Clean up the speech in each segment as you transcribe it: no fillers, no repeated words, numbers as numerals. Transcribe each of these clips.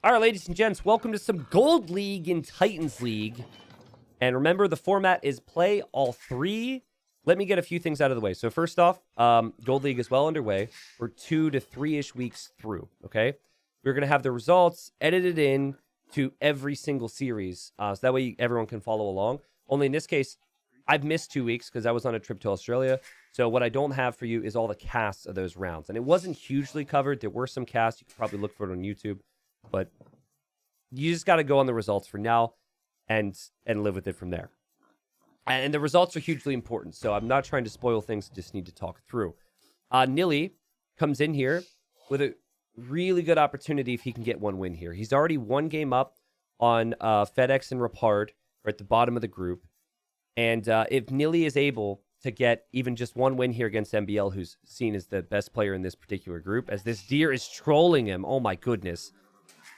All right, ladies and gents, welcome to some Gold League in Titans League. And remember, the format is play all three. Let me get a few things out of the way. So first off, Gold League is well underway. We're 2 to 3-ish weeks through, okay? We're going to have the results edited in to every single series. So that way everyone can follow along. Only in this case, I've missed 2 weeks because I was on a trip to Australia. So what I don't have for you is all the casts of those rounds. And it wasn't hugely covered. There were some casts. You could probably look for it on YouTube. But you just got to go on the results for now and live with it from there. And the results are hugely important. So I'm not trying to spoil things. Just need to talk through. Nili comes in here with a really good opportunity if he can get one win here. He's already one game up on FedEx and Rapard. Are at the bottom of the group. And if Nili is able to get even just one win here against MbL, who's seen as the best player in this particular group, as this deer is trolling him. Oh my goodness.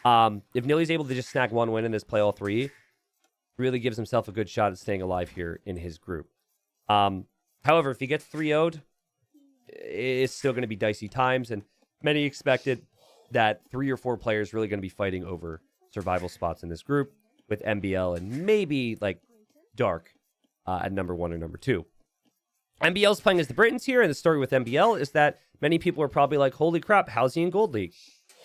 If Nili's able to just snag one win in this play all three, really gives himself a good shot at staying alive here in his group. However, if he gets 3-0'd, it's still going to be dicey times, and many expected that 3 or 4 players really going to be fighting over survival spots in this group, with MbL and maybe like Dark at number 1 or number 2. MbL's playing as the Britons here, and the story with MbL is that many people are probably like, holy crap, how's he in Gold League?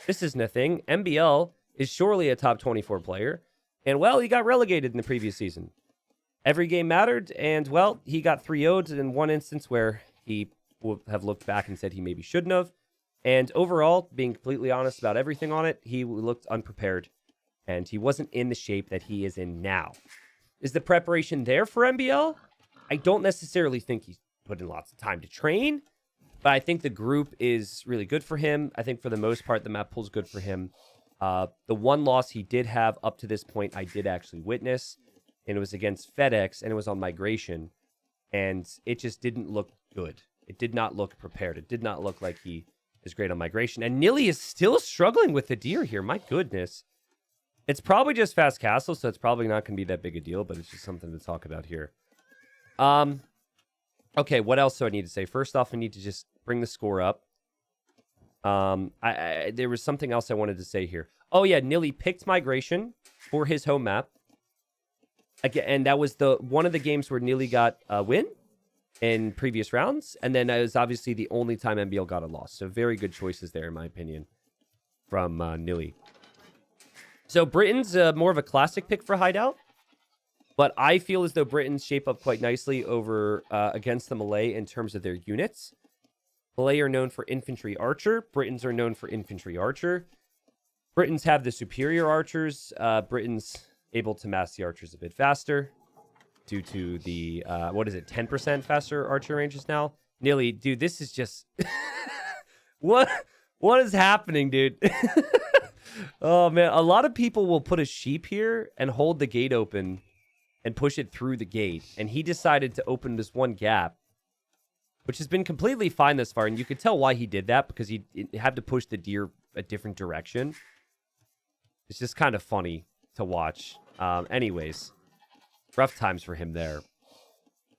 This isn't a thing. MbL is surely a top 24 player. And, well, he got relegated in the previous season. Every game mattered, and, well, he got 3-0'd in one instance where he would have looked back and said he maybe shouldn't have. And overall, being completely honest about everything on it, he looked unprepared, and he wasn't in the shape that he is in now. Is the preparation there for MbL? I don't necessarily think he's put in lots of time to train, but I think the group is really good for him. I think for the most part, the map pool's good for him. The one loss he did have up to this point, I did actually witness, and it was against FedEx, and it was on migration, and it just didn't look good. It did not look prepared. It did not look like he is great on migration. And Nili is still struggling with the deer here. My goodness. It's probably just fast castle, so it's probably not going to be that big a deal, but it's just something to talk about here. Okay, what else do I need to say? First off, I need to just bring the score up. There was something else I wanted to say here. Oh yeah, Nili picked migration for his home map. Again, and that was one of the games where Nili got a win in previous rounds, and then it was obviously the only time MbL got a loss. So very good choices there, in my opinion, from Nili. So Britain's more of a classic pick for Hideout, but I feel as though Britons shape up quite nicely over against the Malay in terms of their units. Malay are known for infantry archer. Britons are known for infantry archer. Britons have the superior archers. Britons able to mass the archers a bit faster due to the, 10% faster archer ranges now? Nili, dude, this is just... What is happening, dude? Oh, man. A lot of people will put a sheep here and hold the gate open and push it through the gate. And he decided to open this one gap, which has been completely fine thus far. And you could tell why he did that, because he had to push the deer a different direction. It's just kind of funny to watch. Anyways, rough times for him there.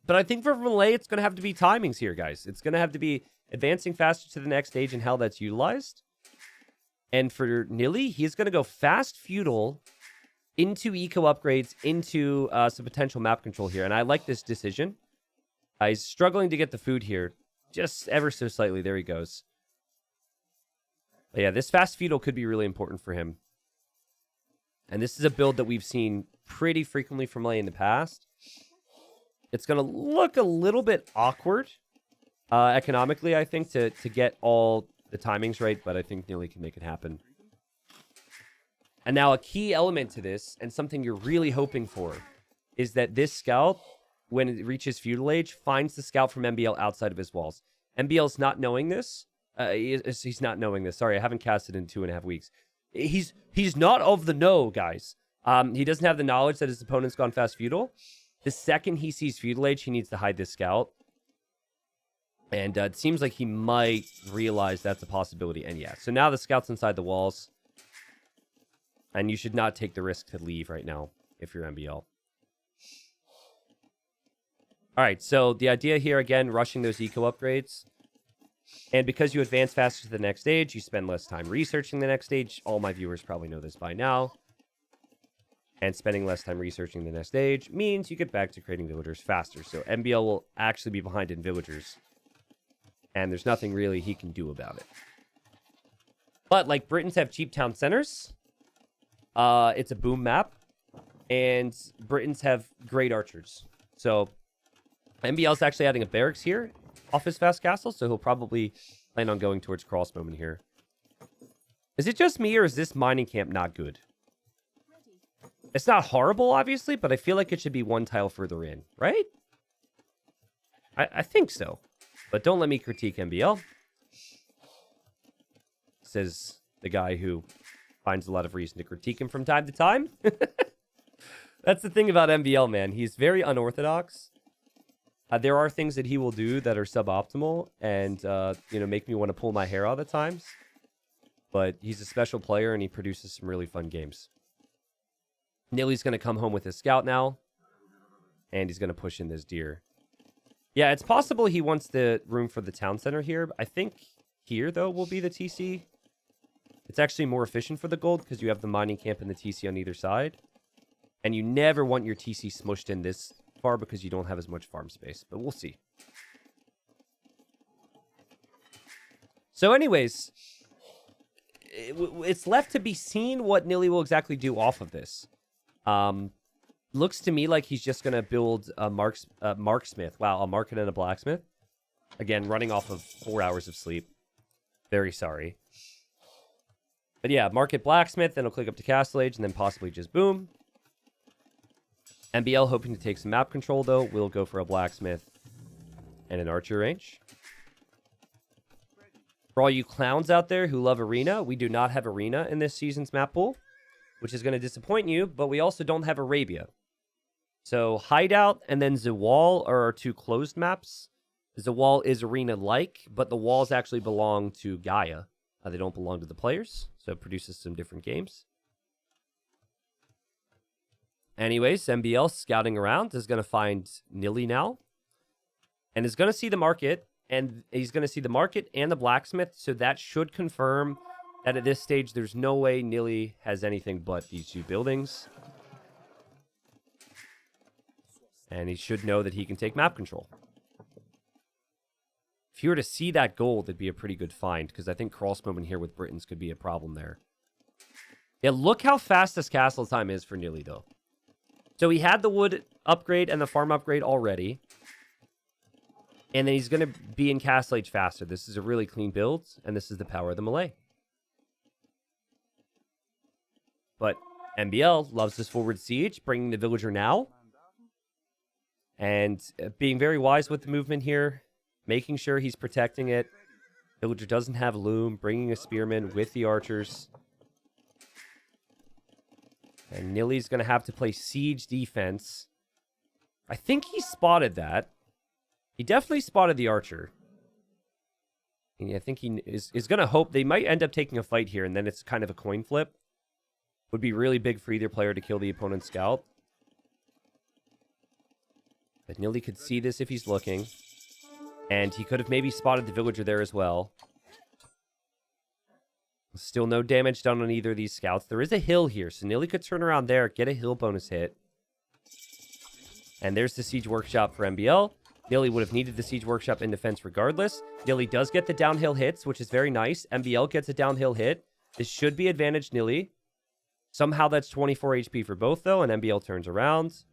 But I think for Malay, it's going to have to be timings here, guys. It's going to have to be advancing faster to the next stage and how that's utilized. And for Nili, he's going to go fast feudal into eco upgrades, into some potential map control here. And I like this decision. He's struggling to get the food here, just ever so slightly. There he goes. But yeah, this fast feudal could be really important for him. And this is a build that we've seen pretty frequently from Malay in the past. It's going to look a little bit awkward economically, I think, to get all the timings right, but I think Nili can make it happen. And now a key element to this, and something you're really hoping for, is that this scout, when it reaches feudal age, finds the scout from MbL outside of his walls. MbL's not knowing this. He's not knowing this. Sorry, I haven't casted in 2.5 weeks. He's not of the know, guys. He doesn't have the knowledge that his opponent's gone fast feudal. The second he sees feudal age, he needs to hide this scout. And it seems like he might realize that's a possibility. And yeah, so now the scout's inside the walls. And you should not take the risk to leave right now if you're MbL. All right, so the idea here, again, rushing those eco upgrades. And because you advance faster to the next stage, you spend less time researching the next stage. All my viewers probably know this by now. And spending less time researching the next stage means you get back to creating villagers faster. So MbL will actually be behind in villagers. And there's nothing really he can do about it. But like Britons have cheap town centers. It's a boom map. And Britons have great archers. So MbL's actually adding a barracks here off his fast castle. So he'll probably plan on going towards Crossbowman here. Is it just me or is this mining camp not good? It's not horrible, obviously, but I feel like it should be one tile further in, right? I think so. But don't let me critique MbL. Says the guy who finds a lot of reason to critique him from time to time. That's the thing about MbL, man. He's very unorthodox. There are things that he will do that are suboptimal and, make me want to pull my hair out at times. But he's a special player and he produces some really fun games. Nili's going to come home with his scout now. And he's going to push in this deer. Yeah, it's possible he wants the room for the town center here. I think here, though, will be the TC. It's actually more efficient for the gold because you have the mining camp and the TC on either side. And you never want your TC smushed in this far because you don't have as much farm space. But we'll see. So anyways, it's left to be seen what Nili will exactly do off of this. Looks to me like he's just going to build a marksmith. Wow, a market and a blacksmith. Again, running off of 4 hours of sleep. Very sorry. But yeah, market blacksmith, then he'll click up to castle age, and then possibly just boom. MbL hoping to take some map control, though. We'll go for a blacksmith and an archer range. For all you clowns out there who love arena, we do not have arena in this season's map pool, which is going to disappoint you, but we also don't have Arabia. So Hideout and then Zawal are our two closed maps. Zawal is arena-like, but the walls actually belong to Gaia. They don't belong to the players, so it produces some different games. Anyways, MbL scouting around is going to find Nili now. And is going to see the market, and he's going to see the market and the blacksmith, so that should confirm that at this stage, there's no way Nili has anything but these two buildings. And he should know that he can take map control. If you were to see that gold, it'd be a pretty good find, because I think Crossbowman here with Britons could be a problem there. Yeah, look how fast this castle time is for Nili, though. So he had the wood upgrade and the farm upgrade already. And then he's going to be in castle age faster. This is a really clean build, and this is the power of the melee. But MbL loves this forward siege, bringing the villager now. And being very wise with the movement here. Making sure he's protecting it. Villager doesn't have loom. Bringing a spearman with the archers. And Nili's going to have to play siege defense. I think he spotted that. He definitely spotted the archer. And I think he is going to hope they might end up taking a fight here. And then it's kind of a coin flip. Would be really big for either player to kill the opponent's scout. But Nili could see this if he's looking. And he could have maybe spotted the villager there as well. Still no damage done on either of these scouts. There is a hill here, so Nili could turn around there, get a hill bonus hit. And there's the Siege Workshop for MbL. Nili would have needed the Siege Workshop in defense regardless. Nili does get the downhill hits, which is very nice. MbL gets a downhill hit. This should be advantage Nili. Somehow that's 24 HP for both, though, and MbL turns around.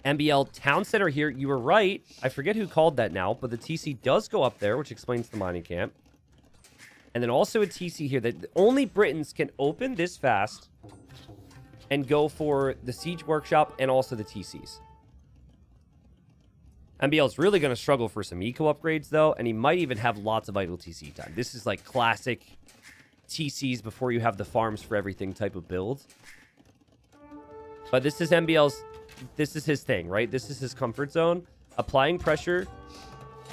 MbL Town Center here, you were right. I forget who called that now, but the TC does go up there, which explains the mining camp. And then also a TC here that only Britons can open this fast and go for the Siege Workshop and also the TCs. MbL's really going to struggle for some eco upgrades, though, and he might even have lots of idle TC time. This is like classic TCs before you have the farms for everything type of build. But this is MbL's... This is his thing, right? This is his comfort zone. Applying pressure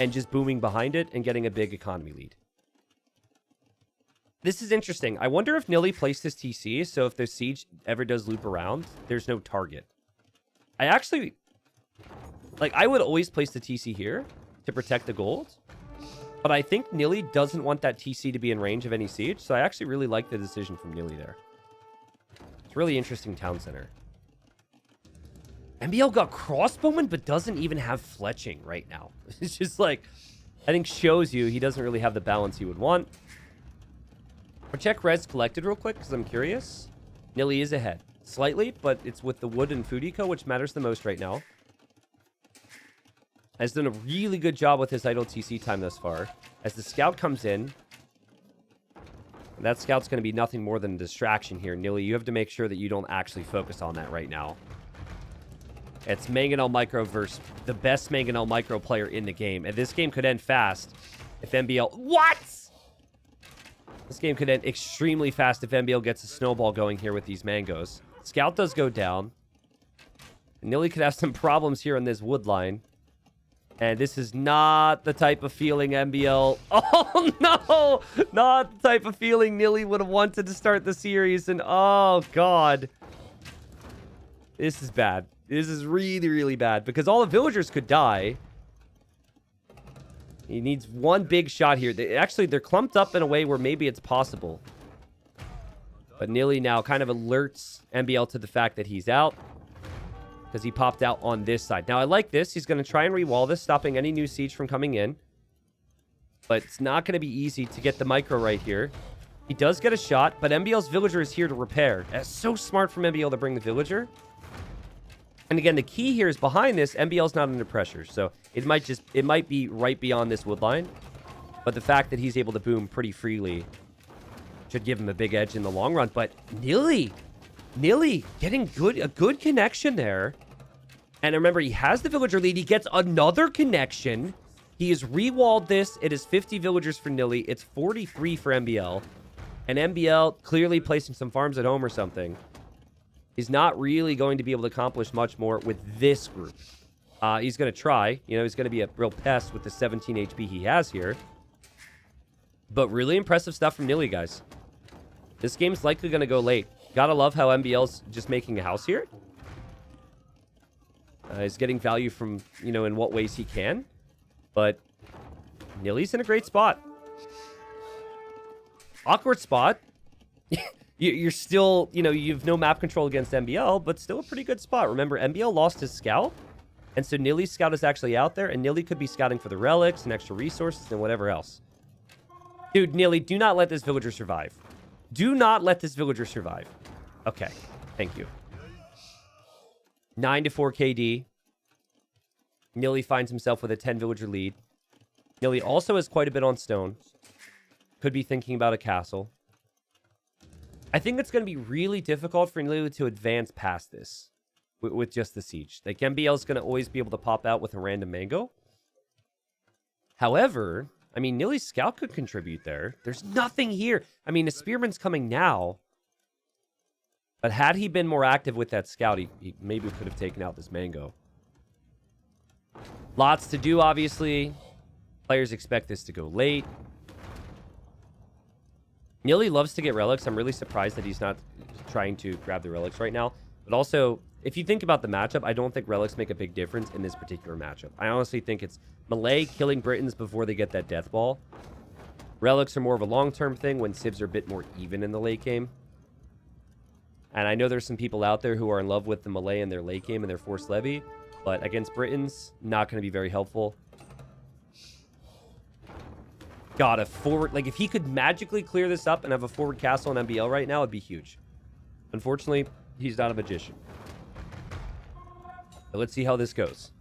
and just booming behind it and getting a big economy lead. This is interesting. I wonder if Nili placed his TC, so if the siege ever does loop around, there's no target. I actually... Like, I would always place the TC here to protect the gold. But I think Nili doesn't want that TC to be in range of any siege, so I actually really like the decision from Nili there. It's really interesting town center. MbL got crossbowman, but doesn't even have fletching right now. It's just like, I think shows you he doesn't really have the balance he would want. I'll check res collected real quick, because I'm curious. Nili is ahead. Slightly, but it's with the wood and food eco, which matters the most right now. Has done a really good job with his idle TC time thus far. As the scout comes in, that scout's going to be nothing more than a distraction here. Nili, you have to make sure that you don't actually focus on that right now. It's MbL Micro versus the best MbL Micro player in the game. And this game could end fast if MbL... What?! This game could end extremely fast if MbL gets a snowball going here with these mangoes. Scout does go down. Nili could have some problems here on this wood line. And this is not the type of feeling MbL... Oh, no! Not the type of feeling Nili would have wanted to start the series. And, oh, God. This is bad. This is really, really bad. Because all the villagers could die. He needs one big shot here. Actually, they're clumped up in a way where maybe it's possible. But Nili now kind of alerts MbL to the fact that he's out. Because he popped out on this side. Now, I like this. He's going to try and re-wall this, stopping any new siege from coming in. But it's not going to be easy to get the micro right here. He does get a shot, but MbL's villager is here to repair. That's so smart from MbL to bring the villager. And again, the key here is behind this, MbL's not under pressure. So it might be right beyond this wood line. But the fact that he's able to boom pretty freely should give him a big edge in the long run. But Nili getting a good connection there. And remember, he has the villager lead. He gets another connection. He has re-walled this. It is 50 villagers for Nili. It's 43 for MbL. And MbL clearly placing some farms at home or something. He's not really going to be able to accomplish much more with this group. He's going to try. You know, he's going to be a real pest with the 17 HP he has here. But really impressive stuff from Nili, guys. This game's likely going to go late. Gotta love how MbL's just making a house here. He's getting value from, you know, in what ways he can. But Nili's in a great spot. Awkward spot. You're still, you know, you have no map control against MbL, but still a pretty good spot. Remember, MbL lost his scout. And so Nili's scout is actually out there. And Nili could be scouting for the relics and extra resources and whatever else. Dude, Nili, do not let this villager survive. Do not let this villager survive. Okay. Thank you. 9 to 4 KD. Nili finds himself with a 10 villager lead. Nili also has quite a bit on stone. Could be thinking about a castle. I think it's going to be really difficult for Nili to advance past this with just the siege. Like, MbL is going to always be able to pop out with a random mango. However, I mean, Nili's scout could contribute there. There's nothing here. I mean, the spearman's coming now. But had he been more active with that scout, he maybe could have taken out this mango. Lots to do, obviously. Players expect this to go late. Nili loves to get relics. I'm really surprised that he's not trying to grab the relics right now. But also, if you think about the matchup, I don't think relics make a big difference in this particular matchup. I honestly think it's Malay killing Britons before they get that death ball. Relics are more of a long-term thing when civs are a bit more even in the late game. And I know there's some people out there who are in love with the Malay in their late game and their forced levy. But against Britons, not going to be very helpful. God, a forward... Like, if he could magically clear this up and have a forward castle on MbL right now, it'd be huge. Unfortunately, he's not a magician. But let's see how this goes.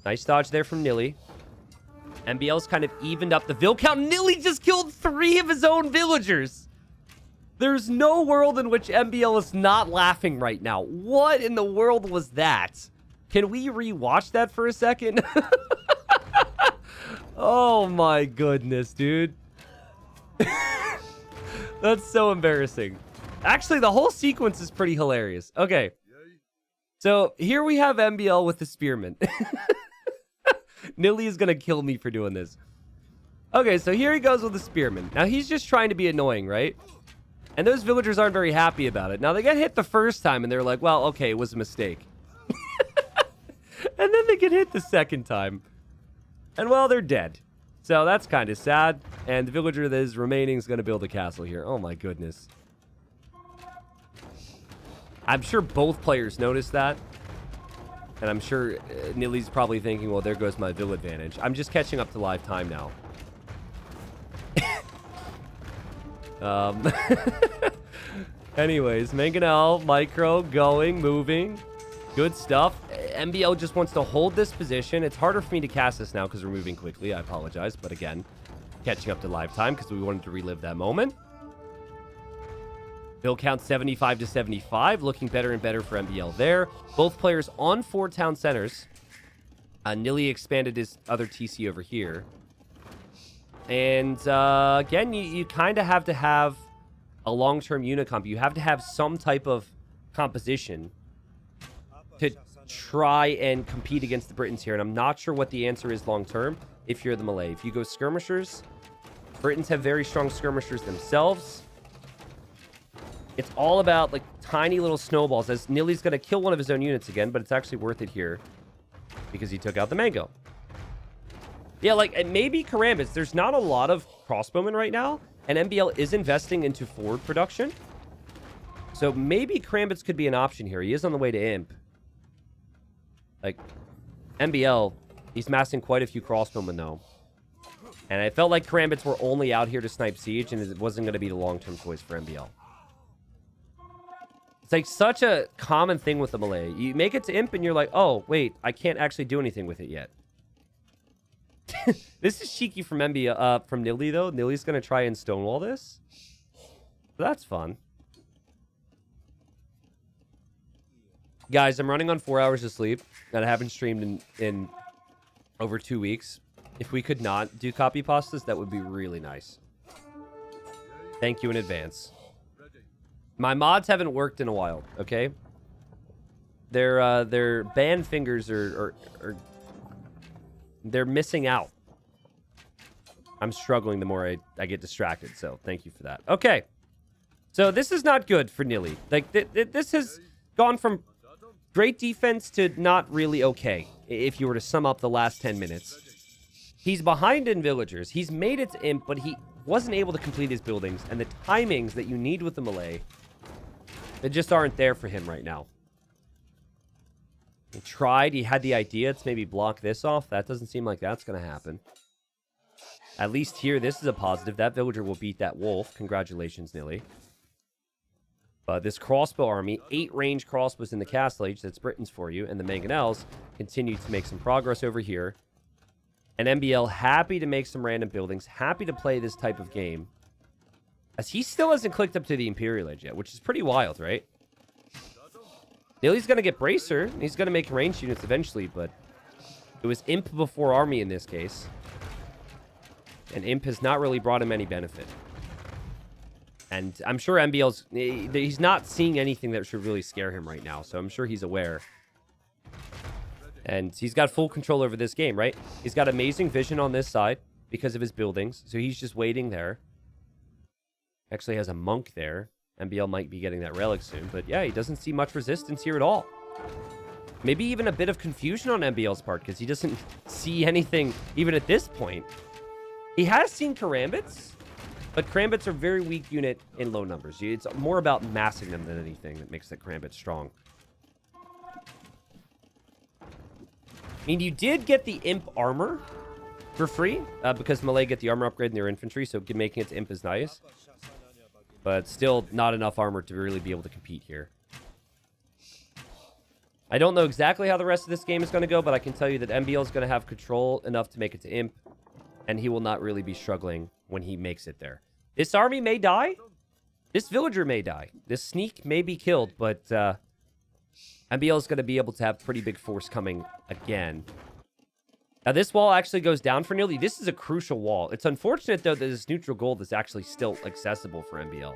Nice dodge there from Nili. MbL's kind of evened up the vill count. Nili just killed 3 of his own villagers. There's no world in which MbL is not laughing right now. What in the world was that? Can we rewatch that for a second? Oh my goodness, dude. That's so embarrassing. Actually, the whole sequence is pretty hilarious. Okay. So here we have MbL with the spearman. Nili is going to kill me for doing this. Okay, so here he goes with the spearman. Now, he's just trying to be annoying, right? And those villagers aren't very happy about it. Now, they get hit the first time, and they're like, well, okay, it was a mistake. And then they get hit the second time. And, well, they're dead. So that's kind of sad. And the villager that is remaining is going to build a castle here. Oh, my goodness. I'm sure both players noticed that. And I'm sure Nili's probably thinking, well, there goes my vill advantage. I'm just catching up to live time now. Anyways, MbL, micro, going, moving. Good stuff. MbL just wants to hold this position. It's harder for me to cast this now because we're moving quickly. I apologize. But again, catching up to live time because we wanted to relive that moment. Bill count 75 to 75. Looking better and better for MbL there. Both players on 4 town centers. Nili expanded his other TC over here. And again, you kind of have to have a long-term unicomp. You have to have some type of composition to try and compete against the Britons here. And I'm not sure what the answer is long-term if you're the Malay. If you go skirmishers, Britons have very strong skirmishers themselves. It's all about, like, tiny little snowballs. As Nili's going to kill one of his own units again, but it's actually worth it here because he took out the mango. Yeah, like, maybe Karambits. There's not a lot of crossbowmen right now, and MbL is investing into forward production. So maybe Karambits could be an option here. He is on the way to Imp. Like, MbL, he's massing quite a few crossbowmen, though. And I felt like Karambits were only out here to snipe siege, and it wasn't going to be the long-term choice for MbL. It's like such a common thing with the Malay. You make it to Imp, and you're like, oh, wait, I can't actually do anything with it yet. This is cheeky from from Nili, though. Nili's going to try and stonewall this. So that's fun. Guys, I'm running on 4 hours of sleep, and I haven't streamed in over 2 weeks. If we could not do copy pastas, that would be really nice. Thank you in advance. My mods haven't worked in a while, okay? Their band fingers are they're missing out. I'm struggling the more I get distracted, so thank you for that. Okay. So this is not good for Nili. Like, this has gone from great defense to not really okay, if you were to sum up the last 10 minutes. He's behind in villagers. He's made it to Imp, but he wasn't able to complete his buildings, and the timings that you need with the Malay, they just aren't there for him right now. He tried. He had the idea to maybe block this off. That doesn't seem like that's going to happen. At least here, this is a positive. That villager will beat that wolf. Congratulations, Nili. But this crossbow army, 8 range crossbows in the Castle Age. That's Britons for you. And the Mangonels continue to make some progress over here. And MbL happy to make some random buildings. Happy to play this type of game. As he still hasn't clicked up to the Imperial Age yet, which is pretty wild, right? Nili's going to get Bracer. He's going to make ranged units eventually, but it was Imp before Army in this case. And Imp has not really brought him any benefit. And I'm sure MbL's... He's not seeing anything that should really scare him right now, so I'm sure he's aware. And he's got full control over this game, right? He's got amazing vision on this side because of his buildings, so he's just waiting there. Actually has a monk there. MbL might be getting that relic soon. But yeah, he doesn't see much resistance here at all. Maybe even a bit of confusion on MbL's part because he doesn't see anything even at this point. He has seen Karambits, but Karambits are a very weak unit in low numbers. It's more about massing them than anything that makes the Karambit strong. I mean, you did get the Imp armor for free because Malay get the armor upgrade in their infantry, so making it to Imp is nice. But still not enough armor to really be able to compete here. I don't know exactly how the rest of this game is going to go, but I can tell you that MbL is going to have control enough to make it to Imp, and he will not really be struggling when he makes it there. This army may die. This villager may die. This sneak may be killed, but MbL is going to be able to have pretty big force coming again. Now, this wall actually goes down for Nili. This is a crucial wall. It's unfortunate, though, that this neutral gold is actually still accessible for MbL.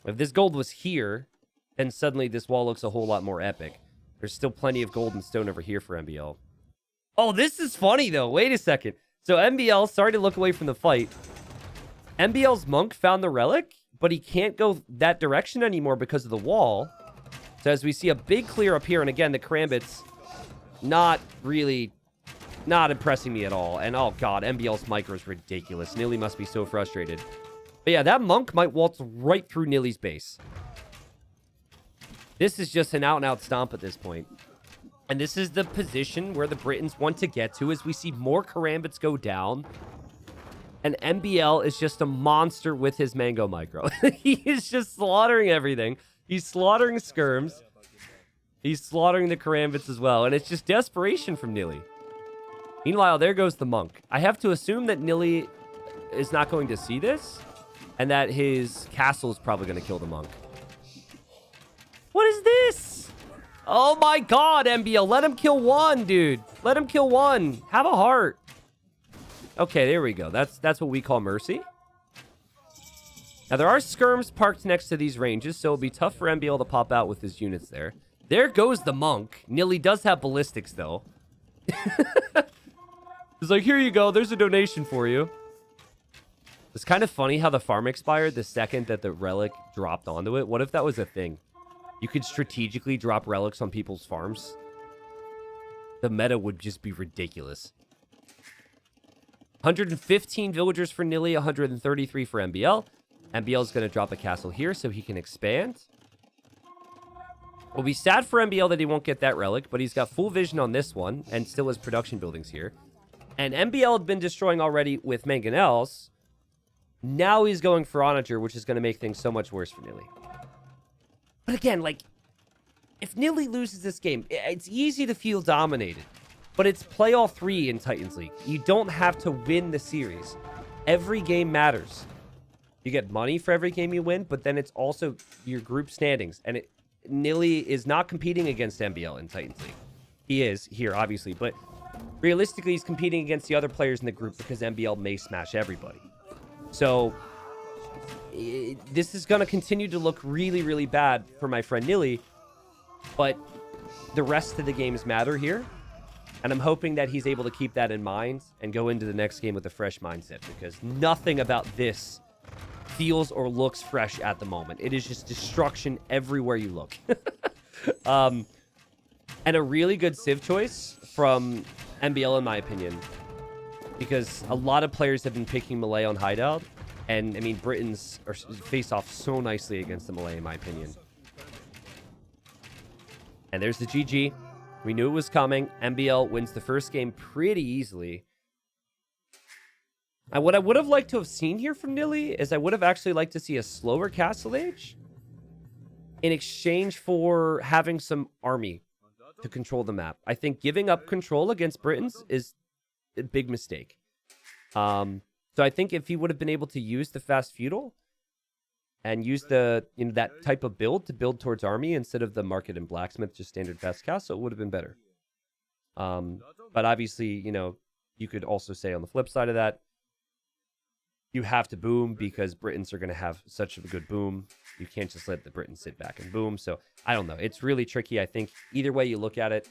If this gold was here, then suddenly this wall looks a whole lot more epic. There's still plenty of gold and stone over here for MbL. Oh, this is funny, though. Wait a second. So MbL, sorry to look away from the fight. MbL's monk found the relic, but he can't go that direction anymore because of the wall. So as we see a big clear up here, and again, the Karambits not really Not impressing me at all. And oh god, MbL's micro is ridiculous. Nili must be so frustrated. But yeah, that monk might waltz right through Nili's base. This is just an out-and-out stomp at this point. And this is the position where the Britons want to get to as we see more karambits go down. And MbL is just a monster with his mango micro. He is just slaughtering everything. He's slaughtering skirms. He's slaughtering the karambits as well. And it's just desperation from Nili. Meanwhile, there goes the monk. I have to assume that Nili is not going to see this. And that his castle is probably going to kill the monk. What is this? Oh my god, MbL. Let him kill one, dude. Let him kill one. Have a heart. Okay, there we go. That's what we call mercy. Now, there are skirms parked next to these ranges, so it'll be tough for MbL to pop out with his units there. There goes the monk. Nili does have ballistics, though. He's like, here you go. There's a donation for you. It's kind of funny how the farm expired the second that the relic dropped onto it. What if that was a thing? You could strategically drop relics on people's farms. The meta would just be ridiculous. 115 villagers for Nili, 133 for MbL. MbL is going to drop a castle here so he can expand. It'll be sad for MbL that he won't get that relic, but he's got full vision on this one and still has production buildings here. And MbL had been destroying already with mangonels. Now he's going for Onager, which is going to make things so much worse for Nili. But again, like, if Nili loses this game, it's easy to feel dominated. But it's play all three in Titans League. You don't have to win the series. Every game matters. You get money for every game you win, but then it's also your group standings. And Nili is not competing against MbL in Titans League. He is here, obviously, but realistically, he's competing against the other players in the group because MbL may smash everybody. So this is going to continue to look really, really bad for my friend Nili, but the rest of the games matter here. And I'm hoping that he's able to keep that in mind and go into the next game with a fresh mindset, because nothing about this feels or looks fresh at the moment. It is just destruction everywhere you look. And a really good civ choice from MbL, in my opinion, because a lot of players have been picking Melee on Hideout. And, I mean, Britons are face off so nicely against the Melee, in my opinion. And there's the GG. We knew it was coming. MbL wins the first game pretty easily. And what I would have liked to have seen here from Nili is I would have actually liked to see a slower Castle Age in exchange for having some army to control the map. I think giving up control against Britons is a big mistake. So I think if he would have been able to use the fast feudal and use the that type of build to build towards army instead of the market and blacksmith, just standard fast castle, it would have been better. But obviously, you could also say on the flip side of that, you have to boom because Britons are going to have such a good boom. You can't just let the Britons sit back and boom. So I don't know. It's really tricky. I think either way you look at it,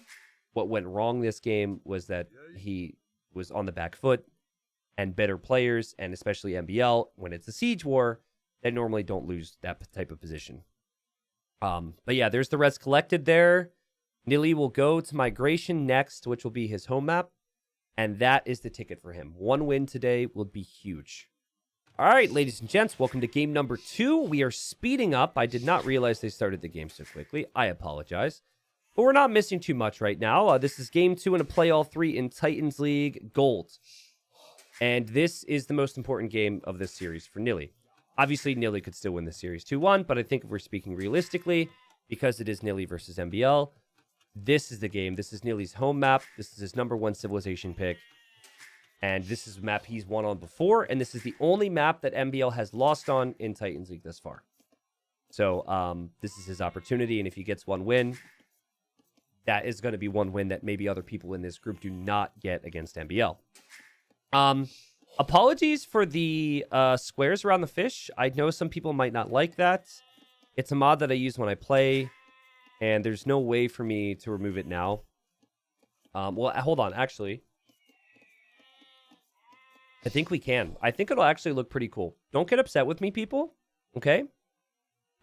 what went wrong this game was that he was on the back foot, and better players, and especially MbL, when it's a siege war, they normally don't lose that type of position. But yeah, there's the res collected there. Nili will go to migration next, which will be his home map. And that is the ticket for him. One win today will be huge. All right, ladies and gents, welcome to game number 2. We are speeding up. I did not realize they started the game so quickly. I apologize. But we're not missing too much right now. This is game 2 in a play all 3 in Titans League Gold. And this is the most important game of this series for Nili. Obviously, Nili could still win the series 2-1, but I think if we're speaking realistically, because it is Nili versus MbL, this is the game. This is Nili's home map. This is his #1 civilization pick. And this is a map he's won on before, and this is the only map that MbL has lost on in Titans League thus far. So this is his opportunity, and if he gets one win, that is going to be one win that maybe other people in this group do not get against MbL. Apologies for the squares around the fish. I know some people might not like that. It's a mod that I use when I play, and there's no way for me to remove it now. Well, hold on, actually. I think we can. I think it'll actually look pretty cool. Don't get upset with me, people. Okay?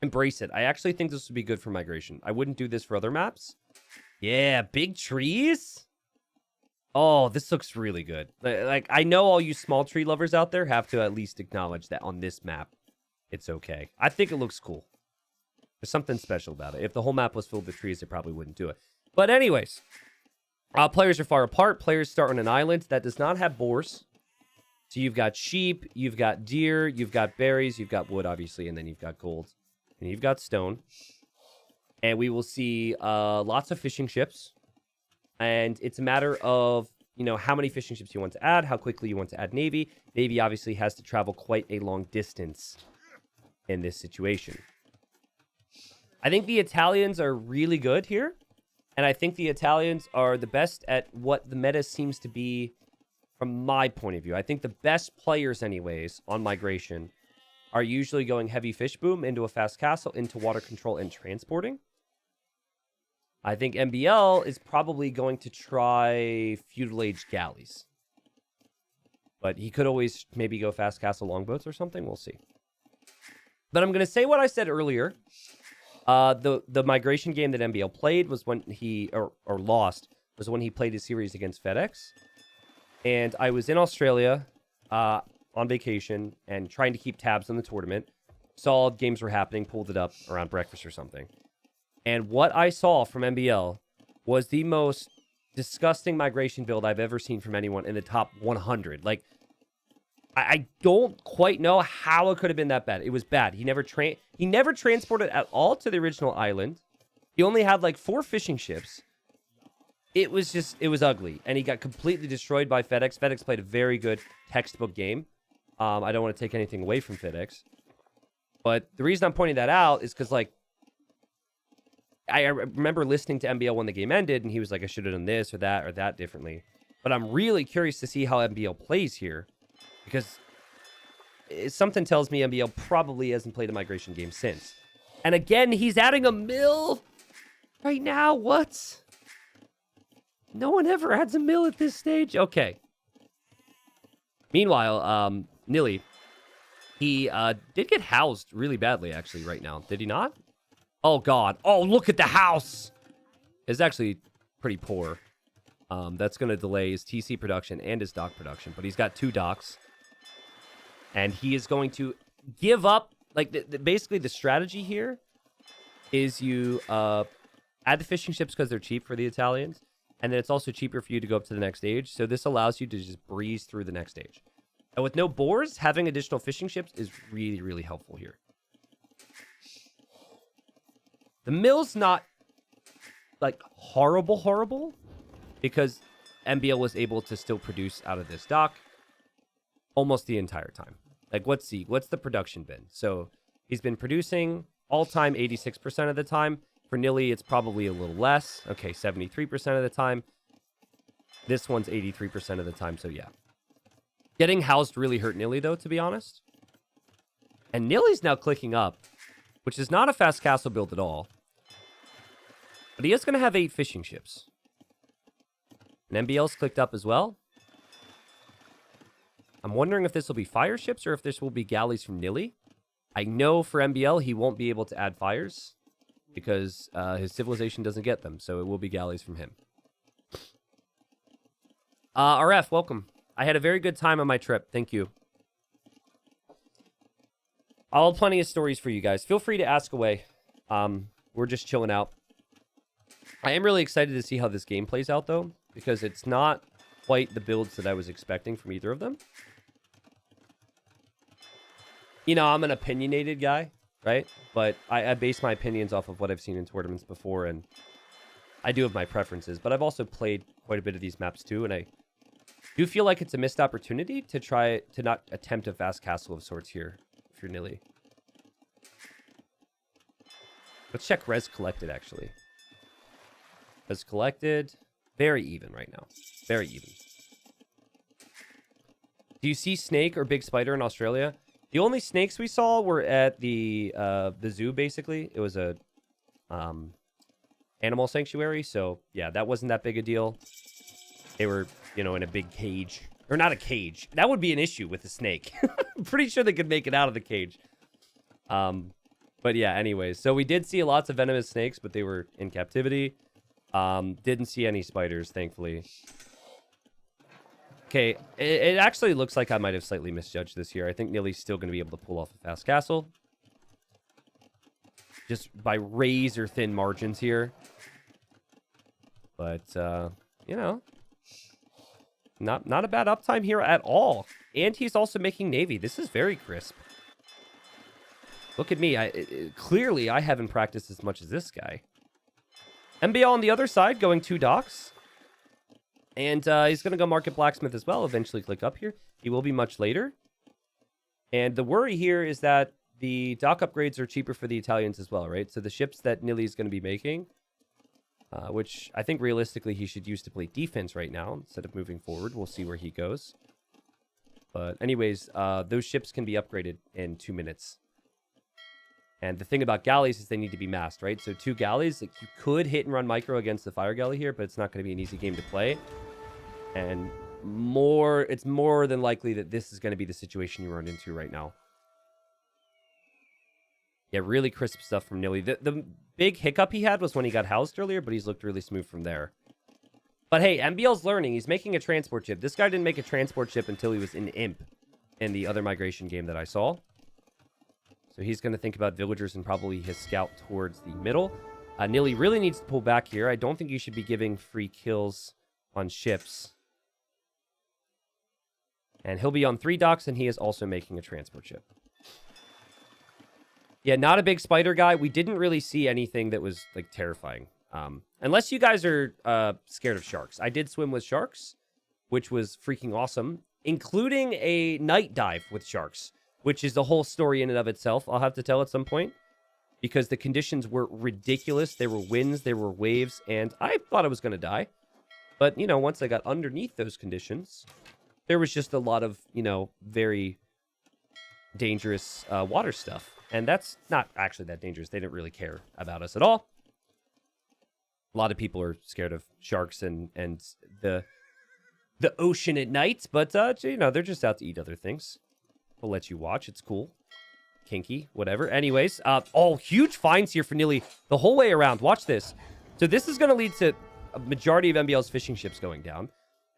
Embrace it. I actually think this would be good for migration. I wouldn't do this for other maps. Yeah, big trees. Oh, this looks really good. Like, I know all you small tree lovers out there have to at least acknowledge that on this map, it's okay. I think it looks cool. There's something special about it. If the whole map was filled with trees, they probably wouldn't do it. But anyways, players are far apart. Players start on an island that does not have boars. So you've got sheep, you've got deer, you've got berries, you've got wood, obviously, and then you've got gold. And you've got stone. And we will see lots of fishing ships. And it's a matter of, you know, how many fishing ships you want to add, how quickly you want to add Navy. Navy obviously has to travel quite a long distance in this situation. I think the Italians are really good here. And I think the Italians are the best at what the meta seems to be from my point of view. I think the best players, anyways, on migration are usually going heavy fish boom into a fast castle, into water control and transporting. I think MbL is probably going to try feudal age galleys. But he could always maybe go fast castle longboats or something. We'll see. But I'm going to say what I said earlier. The migration game that MbL played was when he, or lost, was when he played his series against FedEx. And I was in Australia on vacation and trying to keep tabs on the tournament. Saw games were happening, pulled it up around breakfast or something. And what I saw from MbL was the most disgusting migration build I've ever seen from anyone in the top 100. Like, I don't quite know how it could have been that bad. It was bad. He never transported at all to the original island. He only had like 4 fishing ships. It was ugly. And he got completely destroyed by FedEx. FedEx played a very good textbook game. I don't want to take anything away from FedEx. But the reason I'm pointing that out is because, like, I remember listening to MbL when the game ended, and he was like, I should have done this or that differently. But I'm really curious to see how MbL plays here, because something tells me MbL probably hasn't played a migration game since. And again, he's adding a mill right now. What? No one ever adds a mill at this stage. Okay. Meanwhile, Nili, he did get housed really badly, actually, right now. Did he not? Oh, God. Oh, look at the house. It's actually pretty poor. That's going to delay his TC production and his dock production. But he's got 2 docks. And he is going to give up. Like, basically, the strategy here is you add the fishing ships because they're cheap for the Italians. And then it's also cheaper for you to go up to the next stage. So this allows you to just breeze through the next stage. And with no boars, having additional fishing ships is really, really helpful here. The mill's not, like, horrible, because MbL was able to still produce out of this dock almost the entire time. Like, let's see, what's the production been? So he's been producing all-time 86% of the time. For Nili, it's probably a little less. Okay, 73% of the time. This one's 83% of the time, so yeah. Getting housed really hurt Nili, though, to be honest. And Nili's now clicking up, which is not a fast castle build at all. But he is going to have 8 fishing ships. And MbL's clicked up as well. I'm wondering if this will be fire ships or if this will be galleys from Nili. I know for MbL he won't be able to add fires because his civilization doesn't get them. So it will be galleys from him. RF, welcome. I had a very good time on my trip. Thank you. I'll have plenty of stories for you guys. Feel free to ask away. We're just chilling out. I am really excited to see how this game plays out, though, because it's not quite the builds that I was expecting from either of them. You know, I'm an opinionated guy, right? But I base my opinions off of what I've seen in tournaments before, and I do have my preferences. But I've also played quite a bit of these maps, too, and I do feel like it's a missed opportunity to try to not attempt a fast castle of sorts here, if you're Nili. Let's check res collected, actually. Res collected. Very even right now. Very even. Do you see snake or big spider in Australia? The only snakes we saw were at the zoo, basically. It was a animal sanctuary, so yeah, that wasn't that big a deal. They were, you know, in a big cage. Or not a cage. That would be an issue with a snake. I'm pretty sure they could make it out of the cage. But yeah, anyways. So we did see lots of venomous snakes, but they were in captivity. Didn't see any spiders, thankfully. Okay, it actually looks like I might have slightly misjudged this here. I think Nili's still going to be able to pull off a fast castle. Just by razor-thin margins here. But, you know, not a bad uptime here at all. And he's also making Navy. This is very crisp. Look at me. Clearly, I haven't practiced as much as this guy. MbL on the other side, going 2 docks. And he's going to go Market Blacksmith as well, eventually click up here. He will be much later. And the worry here is that the dock upgrades are cheaper for the Italians as well, right? So the ships that Nili is going to be making, which I think realistically he should use to play defense right now instead of moving forward. We'll see where he goes. But anyways, those ships can be upgraded in 2 minutes. And the thing about galleys is they need to be massed, right? So 2 galleys, like you could hit and run micro against the fire galley here, but it's not going to be an easy game to play. And it's more than likely that this is going to be the situation you run into right now. Yeah, really crisp stuff from Nili. The big hiccup he had was when he got housed earlier, but he's looked really smooth from there. But hey, MbL's learning. He's making a transport ship. This guy didn't make a transport ship until he was in Imp in the other migration game that I saw. So he's going to think about villagers and probably his scout towards the middle. Nili really needs to pull back here. I don't think you should be giving free kills on ships. And he'll be on 3 docks, and he is also making a transport ship. Yeah, not a big spider guy. We didn't really see anything that was, like, terrifying. Unless you guys are scared of sharks. I did swim with sharks, which was freaking awesome, including a night dive with sharks, which is the whole story in and of itself, I'll have to tell at some point, because the conditions were ridiculous. There were winds, there were waves, and I thought I was going to die. But, you know, once I got underneath those conditions, there was just a lot of, you know, very dangerous water stuff. And that's not actually that dangerous. They didn't really care about us at all. A lot of people are scared of sharks and the ocean at night, but, you know, they're just out to eat other things. We'll let you watch. It's cool. Kinky, whatever. Anyways, huge finds here for Nili the whole way around. Watch this. So this is going to lead to a majority of MbL's fishing ships going down.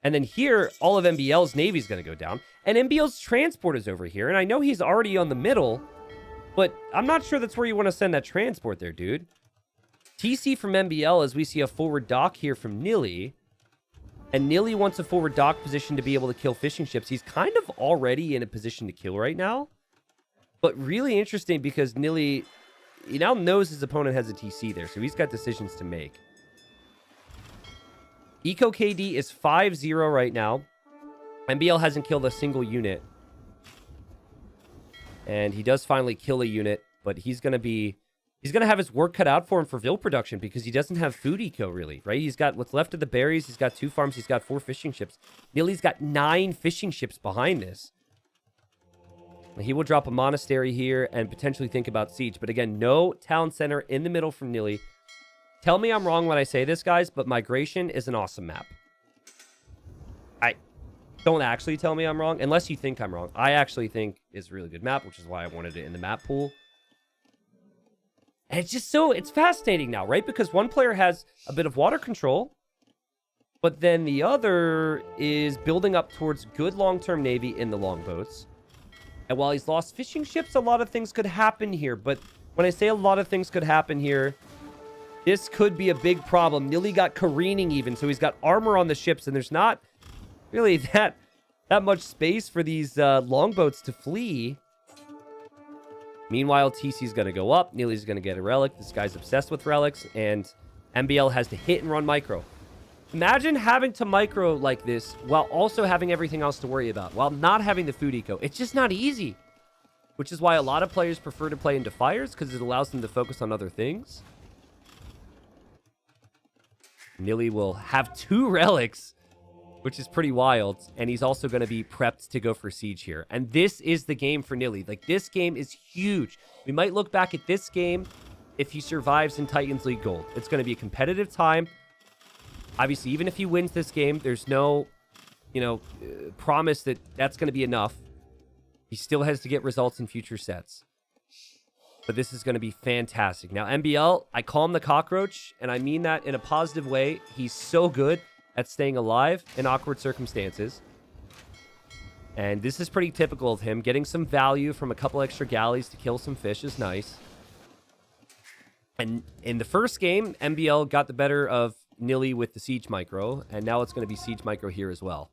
And then here, all of MbL's navy is going to go down. And MbL's transport is over here. And I know he's already on the middle, but I'm not sure that's where you want to send that transport there, dude. TC from MbL as we see a forward dock here from Nili. And Nili wants a forward dock position to be able to kill fishing ships. He's kind of already in a position to kill right now. But really interesting because Nili, he now knows his opponent has a TC there. So he's got decisions to make. Eco KD is 5-0 right now. MbL hasn't killed a single unit. And he does finally kill a unit. But he's going to have his work cut out for him for Vil production because he doesn't have food eco, really, right? He's got what's left of the berries. He's got 2 farms. He's got 4 fishing ships. Nili's got 9 fishing ships behind this. He will drop a monastery here and potentially think about siege. But again, no town center in the middle from Nili. Tell me I'm wrong when I say this, guys, but Migration is an awesome map. Don't actually tell me I'm wrong, unless you think I'm wrong. I actually think it's a really good map, which is why I wanted it in the map pool. And it's just it's fascinating now, right? Because one player has a bit of water control, but then the other is building up towards good long-term navy in the longboats. And while he's lost fishing ships, a lot of things could happen here. But when I say a lot of things could happen here, this could be a big problem. Nili got careening even, so he's got armor on the ships, and there's not really that much space for these longboats to flee. Meanwhile, TC's going to go up. Nili's going to get a relic. This guy's obsessed with relics, and MbL has to hit and run micro. Imagine having to micro like this while also having everything else to worry about, while not having the food eco. It's just not easy, which is why a lot of players prefer to play into fires, because it allows them to focus on other things. Nili will have 2 relics, which is pretty wild. And he's also going to be prepped to go for siege here. And this is the game for Nili. Like, this game is huge. We might look back at this game if he survives in Titans League Gold. It's going to be a competitive time. Obviously, even if he wins this game, there's no, promise that that's going to be enough. He still has to get results in future sets. But this is going to be fantastic. Now, MbL, I call him the cockroach, and I mean that in a positive way. He's so good at staying alive in awkward circumstances. And this is pretty typical of him. Getting some value from a couple extra galleys to kill some fish is nice. And in the first game, MbL got the better of Nili with the Siege Micro, and now it's going to be Siege Micro here as well.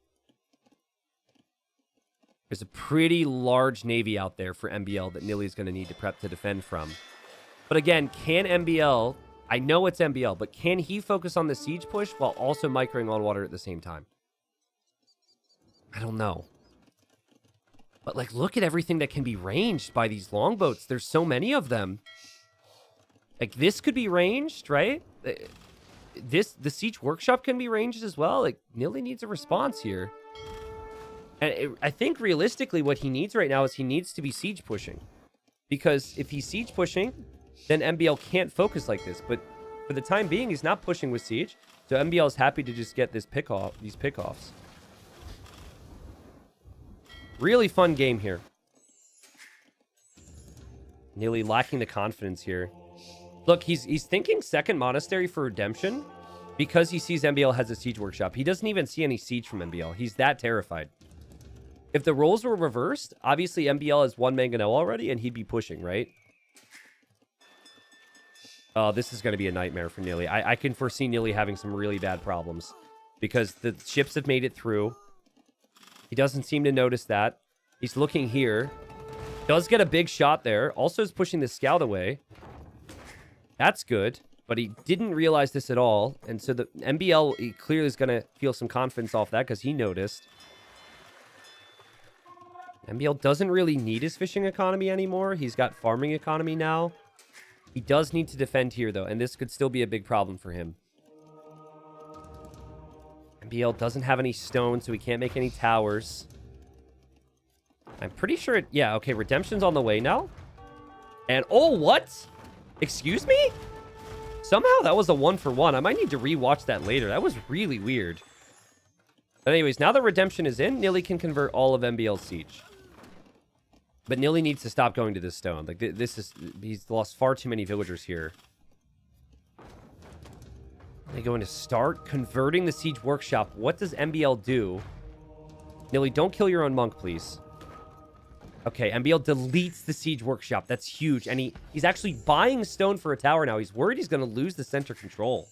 There's a pretty large navy out there for MbL that Nili is going to need to prep to defend from. But again, can MbL... I know it's MbL, but can he focus on the siege push while also microing on water at the same time? I don't know. But, like, look at everything that can be ranged by these longboats. There's so many of them. Like, this could be ranged, right? The siege workshop can be ranged as well. Like, Nili needs a response here. And I think realistically what he needs right now is he needs to be siege pushing. Because if he's siege pushing, then MbL can't focus like this. But for the time being, he's not pushing with siege. So MbL is happy to just get this these pickoffs. Really fun game here. Nili lacking the confidence here. Look, he's thinking second monastery for redemption because he sees MbL has a siege workshop. He doesn't even see any siege from MbL. He's that terrified. If the roles were reversed, obviously MbL has one mangonel already and he'd be pushing, right? Oh, this is going to be a nightmare for Nili. I can foresee Nili having some really bad problems because the ships have made it through. He doesn't seem to notice that. He's looking here. Does get a big shot there. Also is pushing the scout away. That's good, but he didn't realize this at all. And so the MbL he clearly is going to feel some confidence off that because he noticed. MbL doesn't really need his fishing economy anymore. He's got farming economy now. He does need to defend here, though, and this could still be a big problem for him. MbL doesn't have any stone, so he can't make any towers. I'm pretty sure yeah, okay, redemption's on the way now. And, oh, what? Excuse me? Somehow that was a 1-for-1. I might need to rewatch that later. That was really weird. But anyways, now that redemption is in, Nili can convert all of MbL's siege. But Nili needs to stop going to this stone. Like, he's lost far too many villagers here. They're going to start converting the siege workshop. What does MbL do? Nili, don't kill your own monk, please. Okay, MbL deletes the siege workshop. That's huge. And he's actually buying stone for a tower now. He's worried he's going to lose the center control.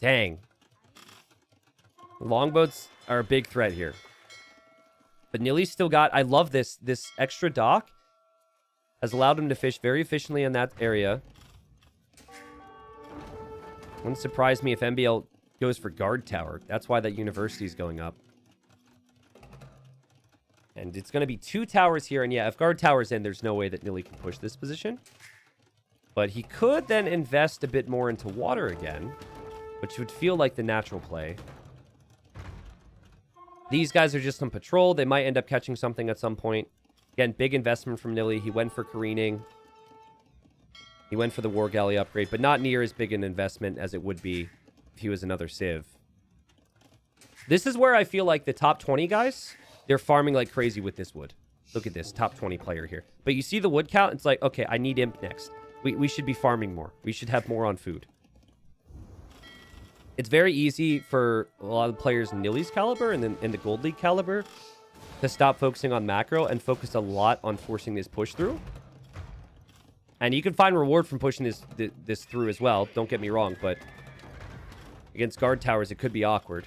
Dang. Longboats are a big threat here. But Nili's still got... I love this. This extra dock has allowed him to fish very efficiently in that area. Wouldn't surprise me if MbL goes for guard tower. That's why that university is going up. And it's going to be 2 towers here. And yeah, if guard tower's in, there's no way that Nili can push this position. But he could then invest a bit more into water again, which would feel like the natural play. These guys are just on patrol. They might end up catching something at some point. Again, big investment from Nili. He went for careening. He went for the war galley upgrade, but not near as big an investment as it would be if he was another Civ. This is where I feel like the top 20 guys, they're farming like crazy with this wood. Look at this, top 20 player here. But you see the wood count, it's like, okay, I need imp next. We should be farming more. We should have more on food. It's very easy for a lot of players in Nili's caliber and then in the Gold League caliber to stop focusing on macro and focus a lot on forcing this push through. And you can find reward from pushing this through as well. Don't get me wrong, but against guard towers, it could be awkward.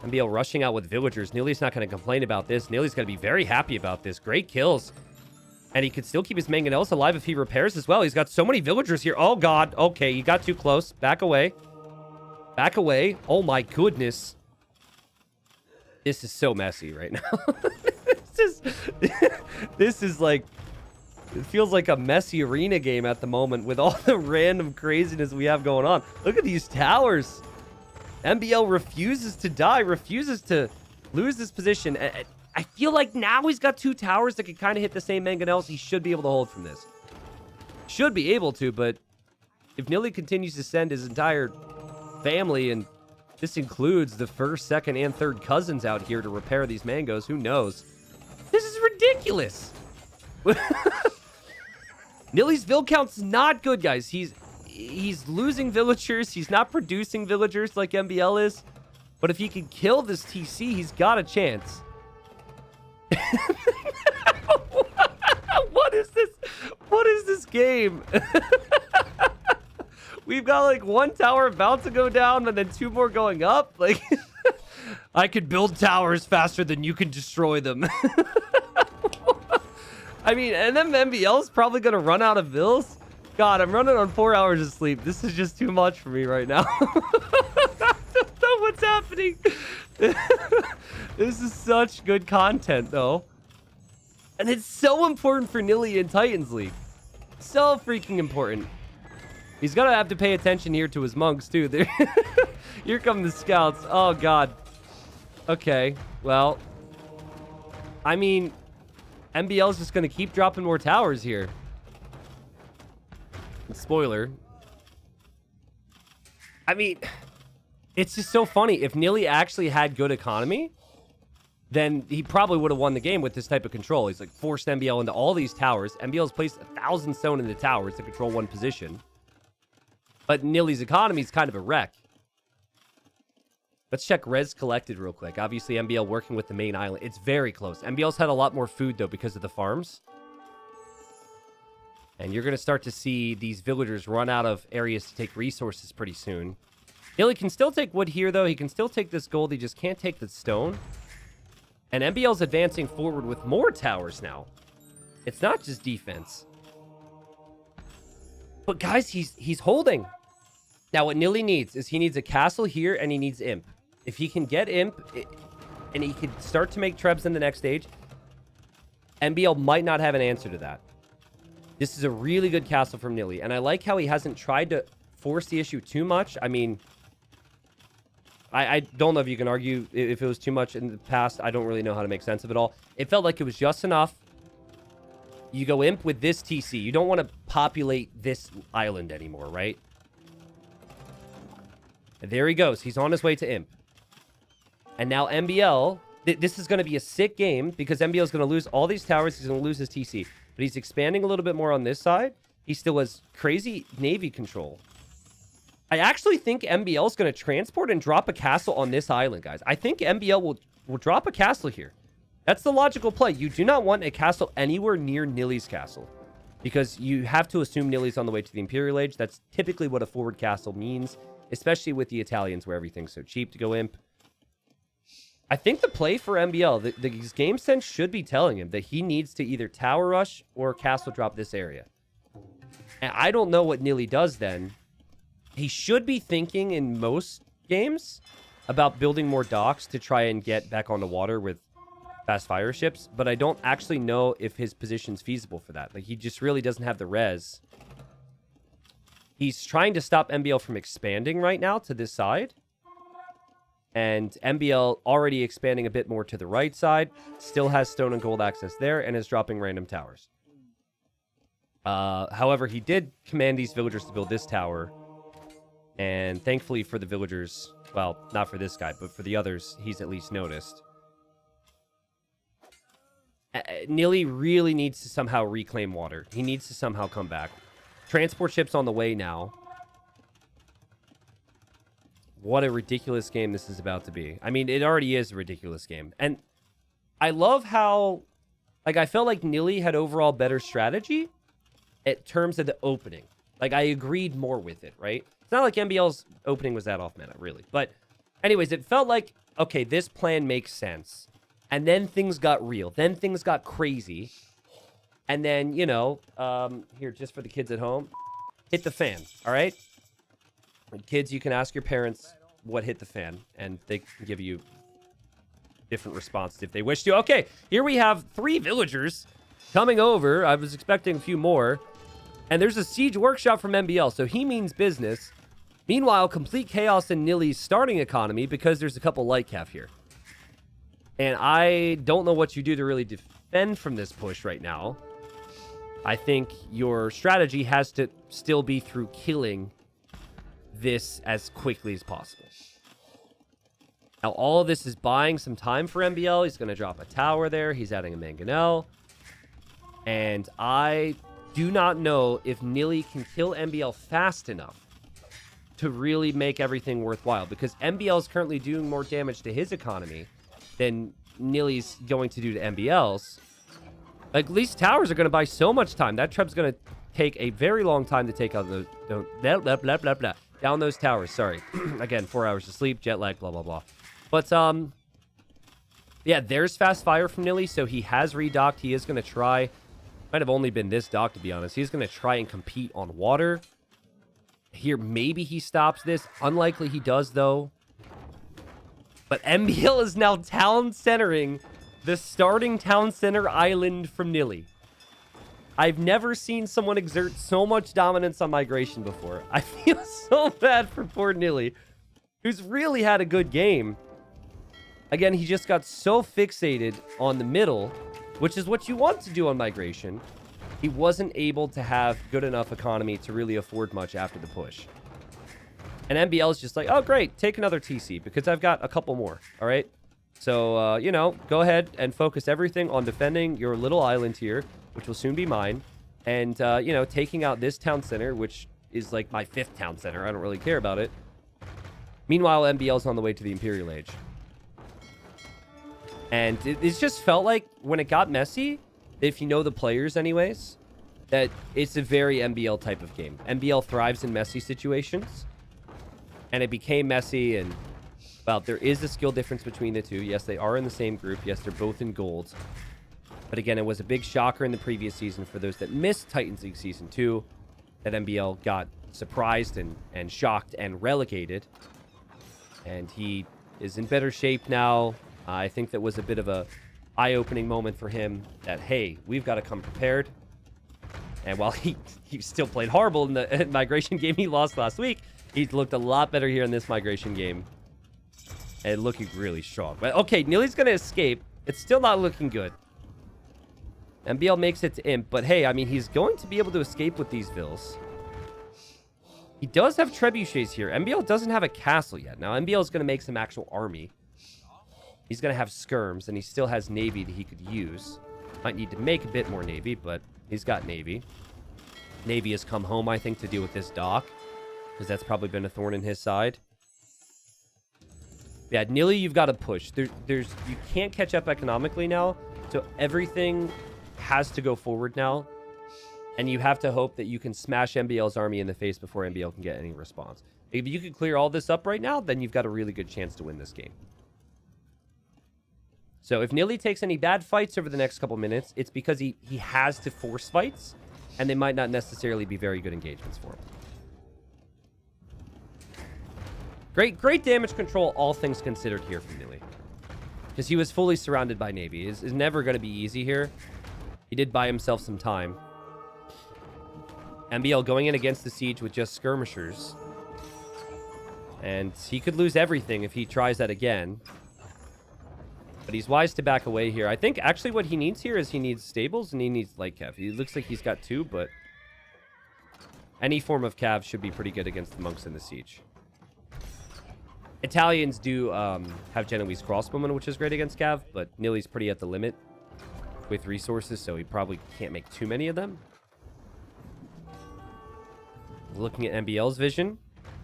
MbL rushing out with villagers. Nili's not going to complain about this. Nili's going to be very happy about this. Great kills. And he could still keep his mangonels alive if he repairs as well. He's got so many villagers here. Oh, God. Okay, he got too close. Back away. Back away. Oh, my goodness. This is so messy right now. This is like... It feels like a messy arena game at the moment with all the random craziness we have going on. Look at these towers. MbL refuses to die, refuses to lose this position. I feel like now he's got 2 towers that can kind of hit the same mangonels. He should be able to hold from this. Should be able to, but if Nili continues to send his entire family, and this includes the 1st, 2nd, and 3rd cousins out here to repair these mangoes, who knows? This is ridiculous. Nili's vill count's not good, guys. He's losing villagers. He's not producing villagers like MbL is. But if he can kill this TC, he's got a chance. What is this? What is this game? We've got like one tower about to go down and then two more going up. Like, I could build towers faster than you can destroy them. I mean, and then MbL's probably going to run out of bills. God, I'm running on 4 hours of sleep. This is just too much for me right now. I don't know what's happening. This is such good content, though. And it's so important for Nili in Titans League. So freaking important. He's going to have to pay attention here to his monks, too. Here come the scouts. Oh, God. Okay, well. I mean, MbL's just going to keep dropping more towers here. Spoiler. I mean, it's just so funny. If Nili actually had good economy, then he probably would have won the game with this type of control. He's like forced MbL into all these towers. MbL's placed 1,000 stone in the towers to control one position. But Nili's economy is kind of a wreck. Let's check res collected real quick. Obviously, MbL working with the main island. It's very close. MbL's had a lot more food, though, because of the farms. And you're going to start to see these villagers run out of areas to take resources pretty soon. Nili can still take wood here, though. He can still take this gold. He just can't take the stone. And MbL's advancing forward with more towers now. It's not just defense. But, guys, he's holding. Now, what Nili needs is he needs a castle here, and he needs Imp. If he can get Imp, and he can start to make Trebs in the next stage, MbL might not have an answer to that. This is a really good castle from Nili, and I like how he hasn't tried to force the issue too much. I mean, I don't know if you can argue if it was too much in the past. I don't really know how to make sense of it all. It felt like it was just enough. You go Imp with this TC. You don't want to populate this island anymore, right? And there he goes. He's on his way to Imp. And now MbL, this is going to be a sick game because MbL is going to lose all these towers. He's going to lose his TC. But he's expanding a little bit more on this side. He still has crazy Navy control. I actually think MbL is going to transport and drop a castle on this island, guys. I think MbL will drop a castle here. That's the logical play. You do not want a castle anywhere near Nili's castle. Because you have to assume Nili's on the way to the Imperial Age. That's typically what a forward castle means. Especially with the Italians where everything's so cheap to go Imp. I think the play for MbL, the game sense should be telling him that he needs to either tower rush or castle drop this area. And I don't know what Nili does then. He should be thinking in most games about building more docks to try and get back on the water with fast fire ships. But I don't actually know if his position's feasible for that. Like, he just really doesn't have the res. He's trying to stop MbL from expanding right now to this side. And MbL already expanding a bit more to the right side. Still has stone and gold access there and is dropping random towers. However, he did command these villagers to build this tower. And thankfully for the villagers, well, not for this guy, but for the others, he's at least noticed. Nili really needs to somehow reclaim water. He needs to somehow come back. Transport ships on the way now. What a ridiculous game this is about to be. I mean, it already is a ridiculous game. And I love how, like, I felt like Nili had overall better strategy in terms of the opening. Like, I agreed more with it, right? It's not like MbL's opening was that off meta, really. But anyways, it felt like, okay, this plan makes sense. And then things got real. Then things got crazy. And then, you know, here, just for the kids at home, hit the fan, all right? Kids, you can ask your parents what hit the fan, and they can give you different responses if they wish to. Okay, here we have 3 villagers coming over. I was expecting a few more. And there's a siege workshop from MbL, so he means business. Meanwhile, complete chaos in Nili's starting economy because there's a couple light calf here. And I don't know what you do to really defend from this push right now. I think your strategy has to still be through killing this as quickly as possible. Now, all of this is buying some time for MbL. He's going to drop a tower there. He's adding a mangonel. And I do not know if Nili can kill MbL fast enough to really make everything worthwhile, because MbL is currently doing more damage to his economy than Nili's going to do to MbL's. Like, these towers are going to buy so much time. That Treb's going to take a very long time to take out those down those towers. Sorry. Again, 4 hours of sleep, jet lag, blah, blah, blah. But, yeah, there's fast fire from Nili, so he has redocked. He is going to try. Might have only been this dock, to be honest. He's going to try and compete on water. Here, maybe he stops this. Unlikely he does, though. But MbL is now town centering the starting town center island from Nili. I've never seen someone exert so much dominance on migration before. I feel so bad for poor Nili, who's really had a good game. Again, he just got so fixated on the middle, which is what you want to do on migration. He wasn't able to have good enough economy to really afford much after the push. And MbL is just like, oh, great, take another TC, because I've got a couple more, all right? So, you know, go ahead and focus everything on defending your little island here, which will soon be mine. And, you know, taking out this town center, which is like my 5th town center. I don't really care about it. Meanwhile, MbL's on the way to the Imperial Age. And it just felt like when it got messy, if you know the players anyways, that it's a very MbL type of game. MbL thrives in messy situations. And it became messy, and, well, there is a skill difference between the two. Yes, they are in the same group. Yes, they're both in gold. But again, it was a big shocker in the previous season for those that missed Titans League Season 2, that MbL got surprised and shocked and relegated. And he is in better shape now. I think that was a bit of a eye-opening moment for him that, hey, we've got to come prepared. And while he still played horrible in the migration game he lost last week, he looked a lot better here in this migration game. And looking really strong. But okay, Nili's going to escape. It's still not looking good. MbL makes it to Imp, but hey, I mean, he's going to be able to escape with these vills. He does have trebuchets here. MbL doesn't have a castle yet. Now, MbL is going to make some actual army. He's going to have skirms, and he still has navy that he could use. Might need to make a bit more navy, but he's got navy. Navy has come home, I think, to deal with this dock, because that's probably been a thorn in his side. Yeah, Nili, you've got to push. You can't catch up economically now, so everything has to go forward now, and you have to hope that you can smash MbL's army in the face before MbL can get any response. If you could clear all this up right now, then you've got a really good chance to win this game. So if Nili takes any bad fights over the next couple minutes, it's because he has to force fights, and they might not necessarily be very good engagements for him. Great damage control, all things considered here from Nili. Because he was fully surrounded by Navy. It's never going to be easy here. He did buy himself some time. MbL going in against the siege with just skirmishers. And he could lose everything if he tries that again. But he's wise to back away here. I think actually what he needs here is he needs stables and he needs light cav. He looks like he's got 2, but any form of cav should be pretty good against the monks in the siege. Italians do have Genoese crossbowmen, which is great against cav, but Nili's pretty at the limit with resources, so he probably can't make too many of them. Looking at MbL's vision,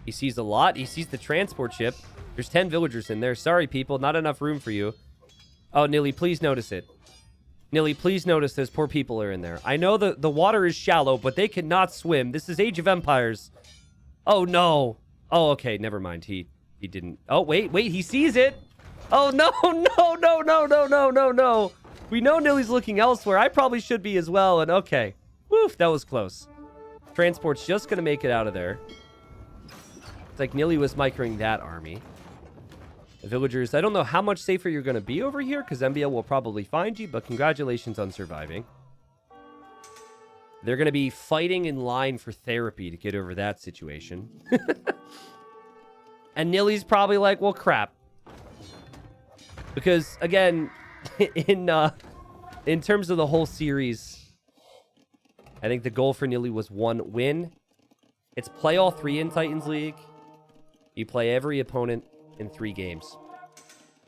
he sees a lot. He sees the transport ship. There's 10 villagers in there. Sorry, people, not enough room for you. Oh, Nili, please notice it. Nili, please notice those poor people are in there. I know the water is shallow, but they cannot swim. This is Age of Empires. Oh, no. Oh, okay, never mind. He didn't. Oh, wait, he sees it. Oh, no. We know Nili's looking elsewhere. I probably should be as well, and okay. Woof, that was close. Transport's just going to make it out of there. It's like Nili was microing that army. The villagers, I don't know how much safer you're going to be over here, because MbL will probably find you, but congratulations on surviving. They're going to be fighting in line for therapy to get over that situation. And Nili's probably like, well, crap. Because, again, in terms of the whole series, I think the goal for Nili was 1 win. It's play all 3 in Titans League. You play every opponent in 3 games.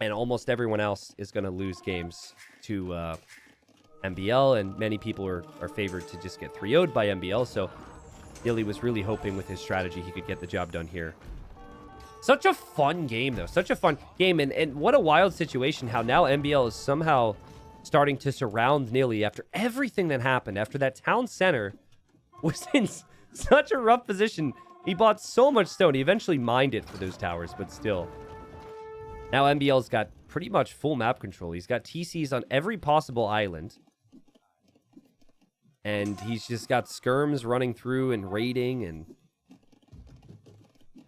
And almost everyone else is going to lose games to MbL, and many people are favored to just get 3-0'd by MbL. So Nili was really hoping with his strategy he could get the job done here. Such a fun game, though. Such a fun game. And what a wild situation how now MbL is somehow starting to surround Nili after everything that happened. After that town center was in such a rough position. He bought so much stone. He eventually mined it for those towers, but still. Now MbL's got pretty much full map control. He's got TCs on every possible island. And he's just got skirms running through and raiding, and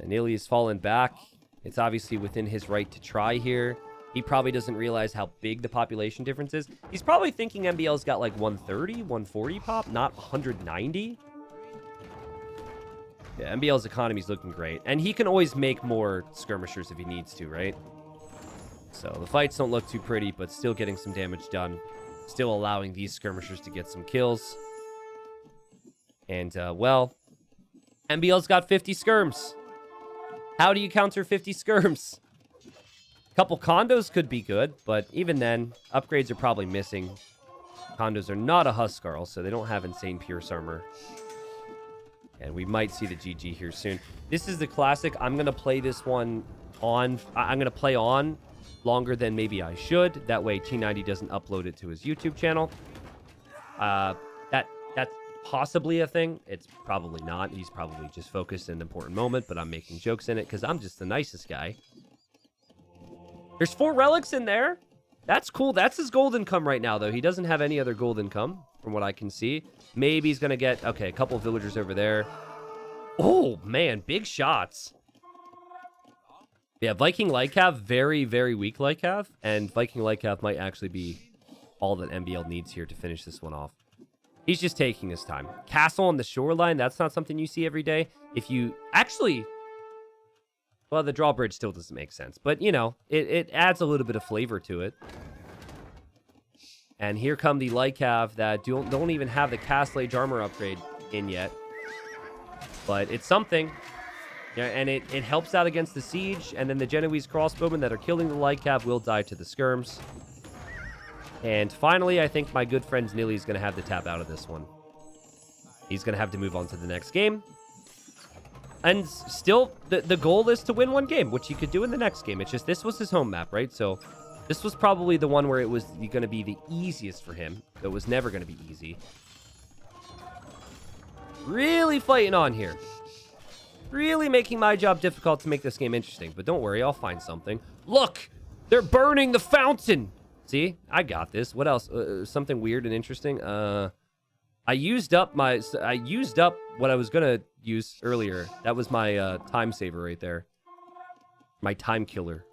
Nili has fallen back. It's obviously within his right to try here. He probably doesn't realize how big the population difference is. He's probably thinking MbL's got like 130, 140 pop, not 190. Yeah, MbL's economy's looking great. And he can always make more skirmishers if he needs to, right? So the fights don't look too pretty, but still getting some damage done. Still allowing these skirmishers to get some kills. And, well, MbL's got 50 skirms. How do you counter 50 skirms? A couple condos could be good, but even then, upgrades are probably missing. Condos are not a Huskarl, so they don't have insane Pierce armor. And we might see the GG here soon. This is the classic. I'm going to play this one on. I'm going to play on longer than maybe I should. That way T90 doesn't upload it to his YouTube channel. That's possibly a thing. It's probably not. He's probably just focused in an important moment, but I'm making jokes in it because I'm just the nicest guy. There's 4 relics in there. That's cool. That's his gold income right now, though. He doesn't have any other gold income from what I can see. Maybe he's going to get, okay, a couple of villagers over there. Oh, man, big shots. Yeah, Viking Lycav, very, very weak Lycav, and Viking Lycav might actually be all that MbL needs here to finish this one off. He's just taking his time. Castle on the shoreline, that's not something you see every day. If you actually... Well, the drawbridge still doesn't make sense, but, you know, it adds a little bit of flavor to it. And here come the Lycav that don't even have the Castle Age armor upgrade in yet. But it's something. Yeah, and it helps out against the siege, and then the Genoese crossbowmen that are killing the Lycav will die to the skirms. And finally, I think my good friend Nili is going to have to tap out of this one. He's going to have to move on to the next game. And still, the goal is to win one game, which he could do in the next game. It's just this was his home map, right? So this was probably the one where it was going to be the easiest for him. It was never going to be easy. Really fighting on here. Really making my job difficult to make this game interesting. But don't worry, I'll find something. Look! They're burning the fountain! See? I got this. What else? Something weird and interesting? I used up what I was gonna use earlier. That was my time saver right there. My time killer.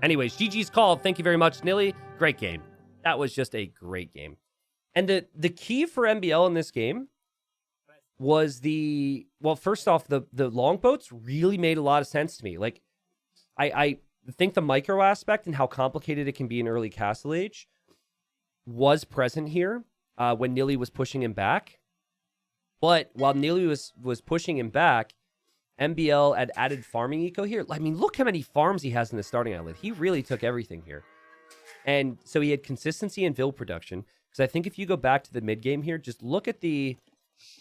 Anyways, GG's called. Thank you very much, Nili. Great game. That was just a great game. And the key for MbL in this game was well, first off, the longboats really made a lot of sense to me. Like, I think the micro aspect and how complicated it can be in early Castle Age was present here when Nili was pushing him back. But while Nili was pushing him back, MbL had added farming eco here. I mean, look how many farms he has in the starting island. He really took everything here. And so he had consistency in Vil production. Because I think if you go back to the mid game here, just look at the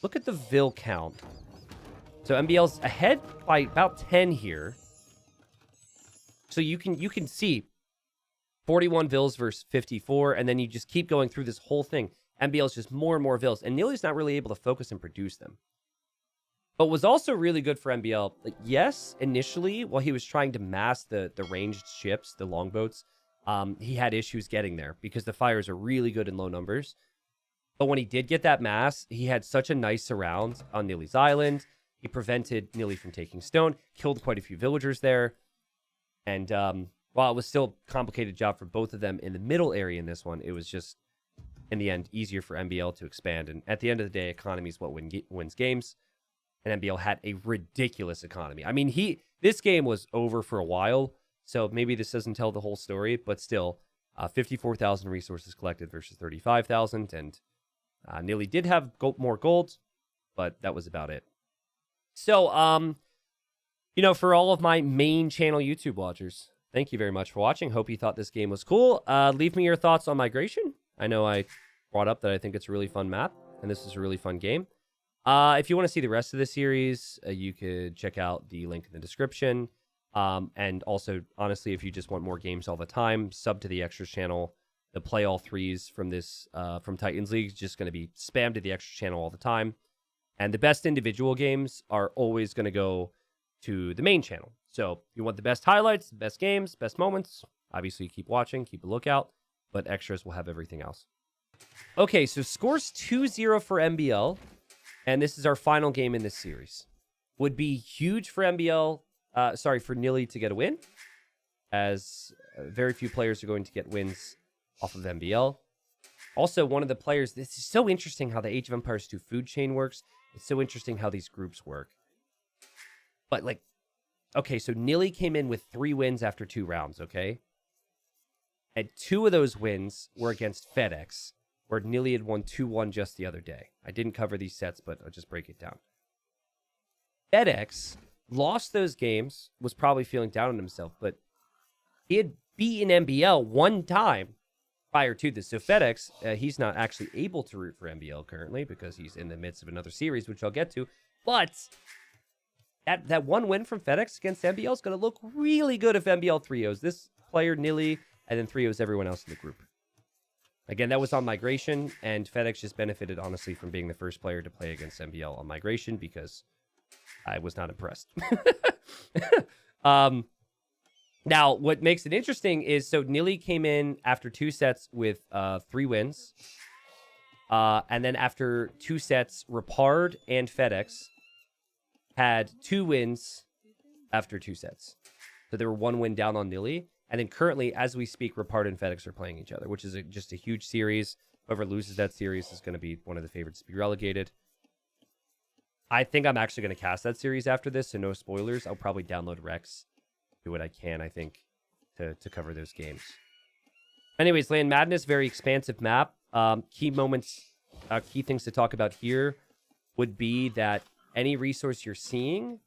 Vil count. So MbL's ahead by about 10 here. So you can see 41 Vils versus 54, and then you just keep going through this whole thing. MbL's just more and more Vils, and Nili's not really able to focus and produce them. But was also really good for MbL. Like, yes, initially, while he was trying to mass the ranged ships, the longboats, he had issues getting there because the fires are really good in low numbers. But when he did get that mass, he had such a nice surround on Nili's island. He prevented Nili from taking stone, killed quite a few villagers there. And while it was still a complicated job for both of them in the middle area in this one, it was just, in the end, easier for MbL to expand. And at the end of the day, economy is what wins games. And MbL had a ridiculous economy. I mean, this game was over for a while, so maybe this doesn't tell the whole story, but still, 54,000 resources collected versus 35,000. And Nili did have more gold, but that was about it. So, you know, for all of my main channel YouTube watchers, thank you very much for watching. Hope you thought this game was cool. Leave me your thoughts on migration. I know I brought up that I think it's a really fun map, and this is a really fun game. If you want to see the rest of the series, you could check out the link in the description. And also, honestly, if you just want more games all the time, sub to the Extras channel. The play all threes from this from Titans League is just going to be spammed to the Extras channel all the time. And the best individual games are always going to go to the main channel. So you want the best highlights, the best games, best moments. Obviously, keep watching, keep a lookout. But Extras will have everything else. Okay, so scores 2-0 for MbL. And this is our final game in this series. Would be huge for MbL, for Nili to get a win, as very few players are going to get wins off of MbL. Also, one of the players, this is so interesting how the Age of Empires 2 food chain works. It's so interesting how these groups work. But, like, okay, so Nili came in with 3 wins after 2 rounds, okay? And 2 of those wins were against FedEx, where Nili had won 2-1 just the other day. I didn't cover these sets, but I'll just break it down. FedEx lost those games, was probably feeling down on himself, but he had beaten MbL 1 time prior to this. So FedEx, he's not actually able to root for MbL currently because he's in the midst of another series, which I'll get to. But that 1 win from FedEx against MbL is going to look really good if MbL 3-0s this player, Nili, and then 3-0s everyone else in the group. Again, that was on Migration, and FedEx just benefited, honestly, from being the first player to play against MbL on Migration because I was not impressed. Now, what makes it interesting is, so Nili came in after 2 sets with 3 wins. And then after 2 sets, Rapard and FedEx had 2 wins after 2 sets. So they were 1 win down on Nili. And then currently, as we speak, Rapard and FedEx are playing each other, which is just a huge series. Whoever loses that series is going to be one of the favorites to be relegated. I think I'm actually going to cast that series after this, so no spoilers. I'll probably download Rex, do what I can, I think, to cover those games. Anyways, Land Madness, very expansive map. Key moments, key things to talk about here would be that any resource you're seeing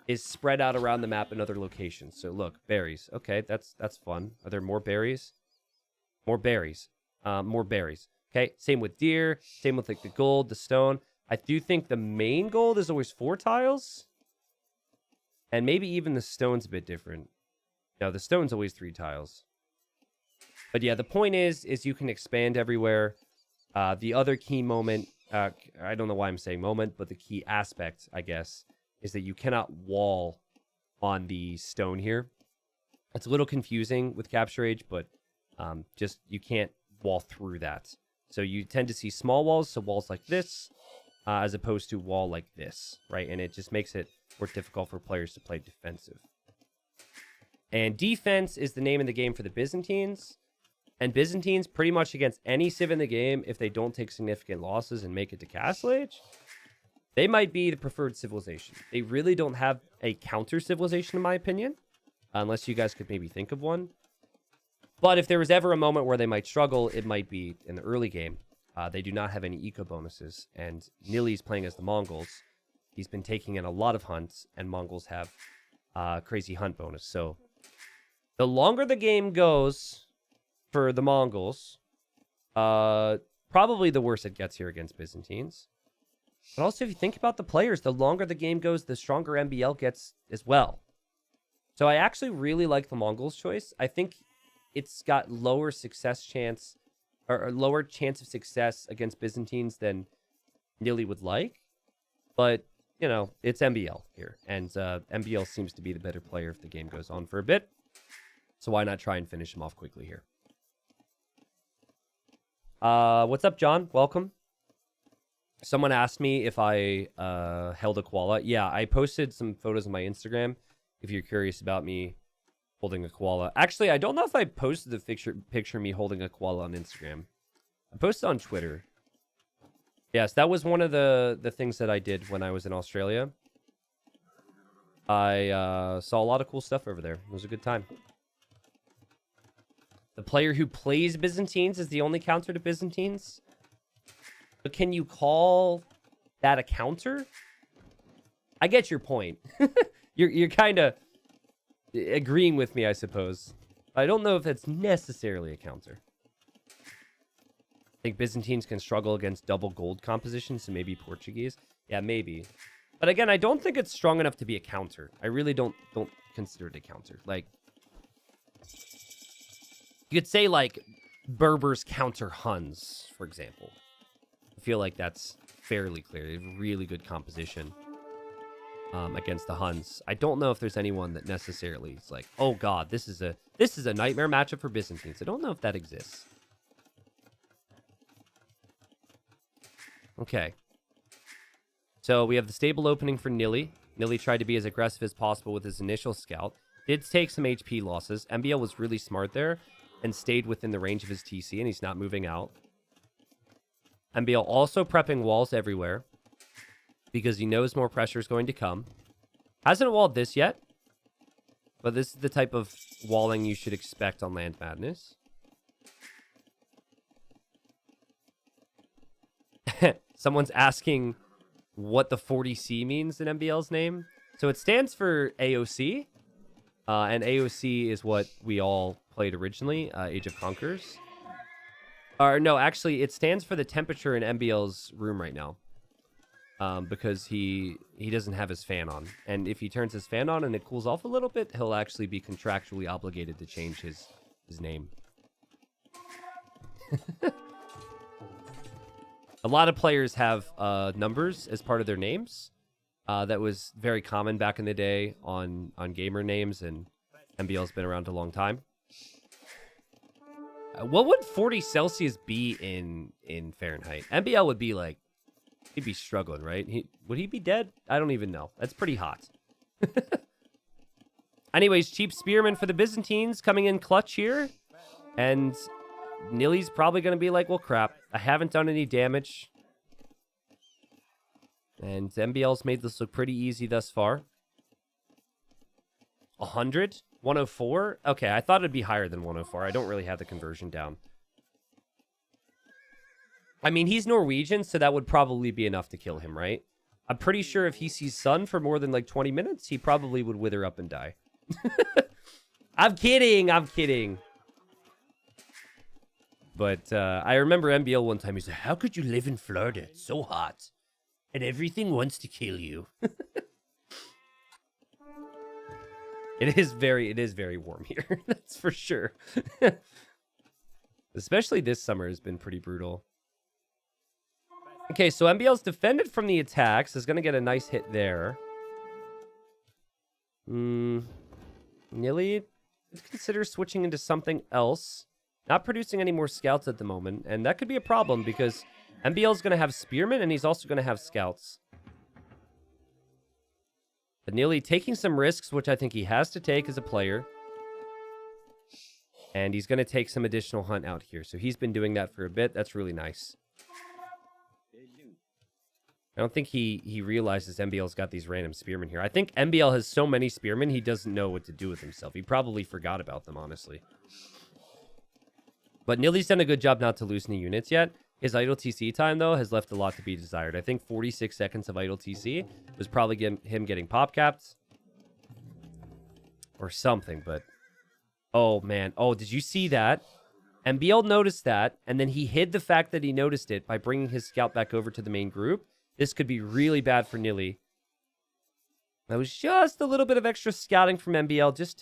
is spread out around the map in other locations. So look, berries. Okay, that's fun. Are there more berries? More berries. More berries. Okay, same with deer. Same with like the gold, the stone. I do think the main gold is always 4 tiles. And maybe even the stone's a bit different. No, the stone's always 3 tiles. But yeah, the point is you can expand everywhere. The other key moment, I don't know why I'm saying moment, but the key aspect, I guess, is that you cannot wall on the stone here. It's a little confusing with Capture Age, but just you can't wall through that. So you tend to see small walls, so walls like this, as opposed to wall like this, right? And it just makes it more difficult for players to play defensive. And defense is the name of the game for the Byzantines. And Byzantines, pretty much against any civ in the game, if they don't take significant losses and make it to Castle Age, they might be the preferred civilization. They really don't have a counter civilization, in my opinion, unless you guys could maybe think of one. But if there was ever a moment where they might struggle, it might be in the early game. They do not have any eco bonuses, and Nili's playing as the Mongols. He's been taking in a lot of hunts, and Mongols have crazy hunt bonus. So the longer the game goes for the Mongols, probably the worse it gets here against Byzantines. But also, if you think about the players, the longer the game goes, the stronger MbL gets as well. So I actually really like the Mongols choice. I think it's got lower success chance, or lower chance of success against Byzantines than Nili would like. But, you know, it's MbL here. And MbL seems to be the better player if the game goes on for a bit. So why not try and finish him off quickly here? What's up, John? Welcome. Someone asked me if I held a koala. Yeah, I posted some photos on my Instagram if you're curious about me holding a koala. Actually, I don't know if I posted the picture of me holding a koala on Instagram. I posted on Twitter. Yes, that was one of the things that I did when I was in Australia. I saw a lot of cool stuff over there. It was a good time. The player who plays Byzantines is the only counter to Byzantines. But can you call that a counter? I get your point. You're kind of agreeing with me, I suppose. I don't know if that's necessarily a counter. think Byzantines can struggle against double gold compositions, so maybe Portuguese. Yeah, maybe. But again, I don't think it's strong enough to be a counter. I really don't consider it a counter. Like, you could say, like, Berbers counter Huns, for example. I feel like that's fairly clear. They have really good composition against the Huns. I don't know if there's anyone that necessarily is like, oh god, this is a nightmare matchup for Byzantines. I don't know if that exists. Okay. So we have the stable opening for Nili. Nili tried to be as aggressive as possible with his initial scout. Did take some HP losses. MbL was really smart there and stayed within the range of his TC, and he's not moving out. MbL also prepping walls everywhere because he knows more pressure is going to come. Hasn't walled this yet, but this is the type of walling you should expect on Land Madness. Someone's asking what the 40C means in MbL's name. So it stands for AOC, and AOC is what we all played originally, Age of Conquerors. Or no, actually, it stands for the temperature in MbL's room right now, because he doesn't have his fan on. And if he turns his fan on and it cools off a little bit, he'll actually be contractually obligated to change his name. A lot of players have numbers as part of their names. That was very common back in the day on gamer names, and MbL's been around a long time. What would 40 Celsius be in Fahrenheit? MbL would be like, he'd be struggling, right? Would he be dead? I don't even know. That's pretty hot. Anyways, cheap spearman for the Byzantines coming in clutch here. And Nili's probably going to be like, well, crap. I haven't done any damage. And MbL's made this look pretty easy thus far. 100? 104? Okay, I thought it'd be higher than 104. I don't really have the conversion down. I mean, he's Norwegian, so that would probably be enough to kill him, right? I'm pretty sure if he sees sun for more than like 20 minutes, he probably would wither up and die. I'm kidding. I'm kidding. But I remember MbL one time, he said, how could you live in Florida? It's so hot. And everything wants to kill you. It is very warm here. That's for sure. Especially this summer has been pretty brutal. Okay, so MbL's defended from the attacks. Is going to get a nice hit there. Nili, consider switching into something else. Not producing any more scouts at the moment. And that could be a problem because MbL's going to have spearmen and he's also going to have scouts. But Nili taking some risks, which I think he has to take as a player. And he's going to take some additional hunt out here. So he's been doing that for a bit. That's really nice. I don't think he realizes MbL's got these random spearmen here. I think MbL has so many spearmen, he doesn't know what to do with himself. He probably forgot about them, honestly. But Nili's done a good job not to lose any units yet. His idle TC time, though, has left a lot to be desired. I think 46 seconds of idle TC was probably him getting pop capped. Or something, but... Oh, man. Oh, did you see that? MbL noticed that, and then he hid the fact that he noticed it by bringing his scout back over to the main group. This could be really bad for Nili. That was just a little bit of extra scouting from MbL just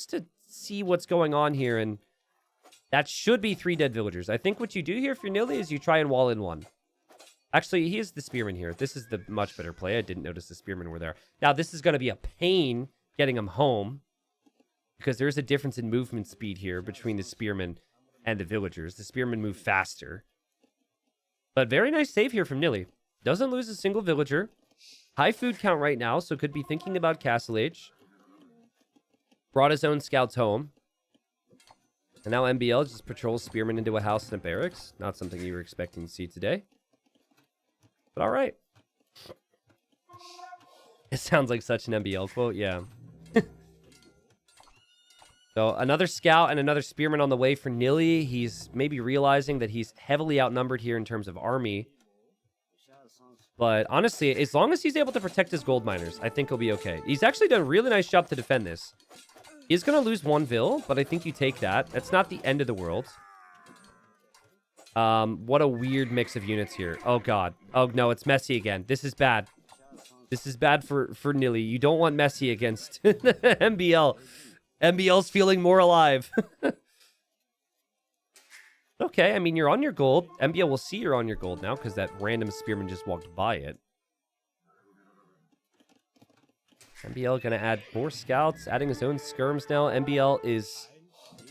to see what's going on here, and that should be 3 dead villagers. I think what you do here for Nili is you try and wall in 1. Actually, he is the spearman here. This is the much better play. I didn't notice the spearmen were there. Now, this is going to be a pain getting him home because there's a difference in movement speed here between the spearmen and the villagers. The spearmen move faster. But very nice save here from Nili. Doesn't lose a single villager. High food count right now, so could be thinking about Castle Age. Brought his own scouts home. And now MbL just patrols spearmen into a house and a barracks. Not something you were expecting to see today. But alright. It sounds like such an MbL quote, yeah. So another scout and another spearman on the way for Nili. He's maybe realizing that he's heavily outnumbered here in terms of army. But honestly, as long as he's able to protect his gold miners, I think he'll be okay. He's actually done a really nice job to defend this. He's going to lose 1 vill, but I think you take that. That's not the end of the world. What a weird mix of units here. Oh, God. Oh, no, it's Messi again. This is bad. This is bad for Nili. You don't want Messi against MbL. MbL's feeling more alive. Okay, I mean, you're on your gold. MbL will see you're on your gold now because that random spearman just walked by it. MbL going to add more scouts, adding his own skirms now. MbL is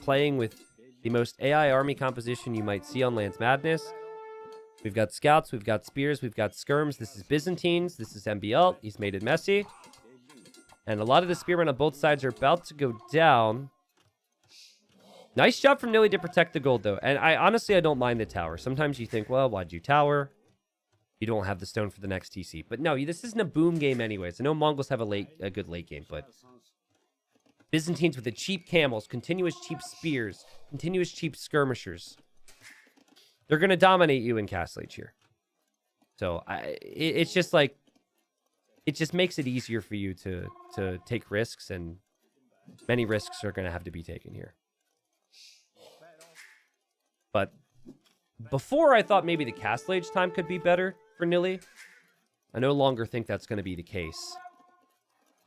playing with the most AI army composition you might see on Lands Madness. We've got scouts, we've got spears, we've got skirms. This is Byzantines, this is MbL. He's made it messy. And a lot of the spearmen on both sides are about to go down. Nice job from Nili to protect the gold, though. And honestly, I don't mind the tower. Sometimes you think, well, why'd you tower? You don't have the stone for the next TC. But no, this isn't a boom game anyways. I know Mongols have a good late game, but Byzantines with the cheap camels, continuous cheap spears, continuous cheap skirmishers. They're going to dominate you in Castle Age here. So it's just like, it just makes it easier for you to take risks, and many risks are going to have to be taken here. But before, I thought maybe the Castle Age time could be better for Nili. I no longer think that's going to be the case.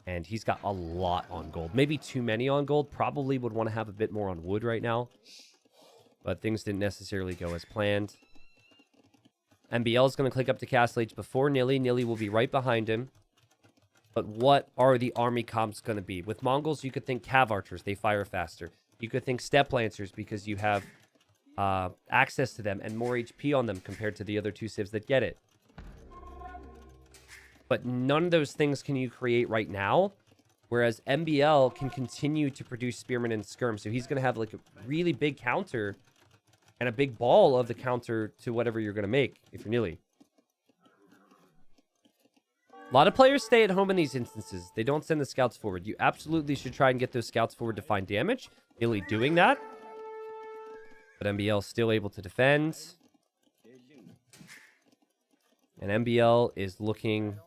And he's got a lot on gold. Maybe too many on gold. Probably would want to have a bit more on wood right now. But things didn't necessarily go as planned. MbL is going to click up to Castle Age before Nili. Nili will be right behind him. But what are the army comps going to be? With Mongols, you could think Cav Archers. They fire faster. You could think Steppe Lancers because you have access to them and more HP on them compared to the other two civs that get it. But none of those things can you create right now. Whereas MbL can continue to produce spearmen and skirm. So he's going to have like a really big counter and a big ball of the counter to whatever you're going to make if you're Nili. A lot of players stay at home in these instances. They don't send the scouts forward. You absolutely should try and get those scouts forward to find damage. Nili doing that. But MbL still able to defend. And MbL is looking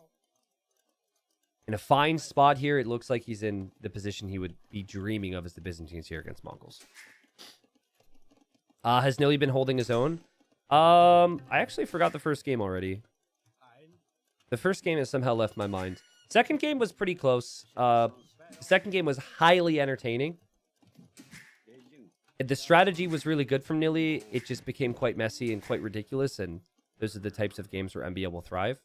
in a fine spot here. It looks like he's in the position he would be dreaming of as the Byzantines here against Mongols. Has Nili been holding his own? I actually forgot the first game already. The first game has somehow left my mind. Second game was pretty close. The second game was highly entertaining. The strategy was really good from Nili. It just became quite messy and quite ridiculous, and those are the types of games where MbL will thrive.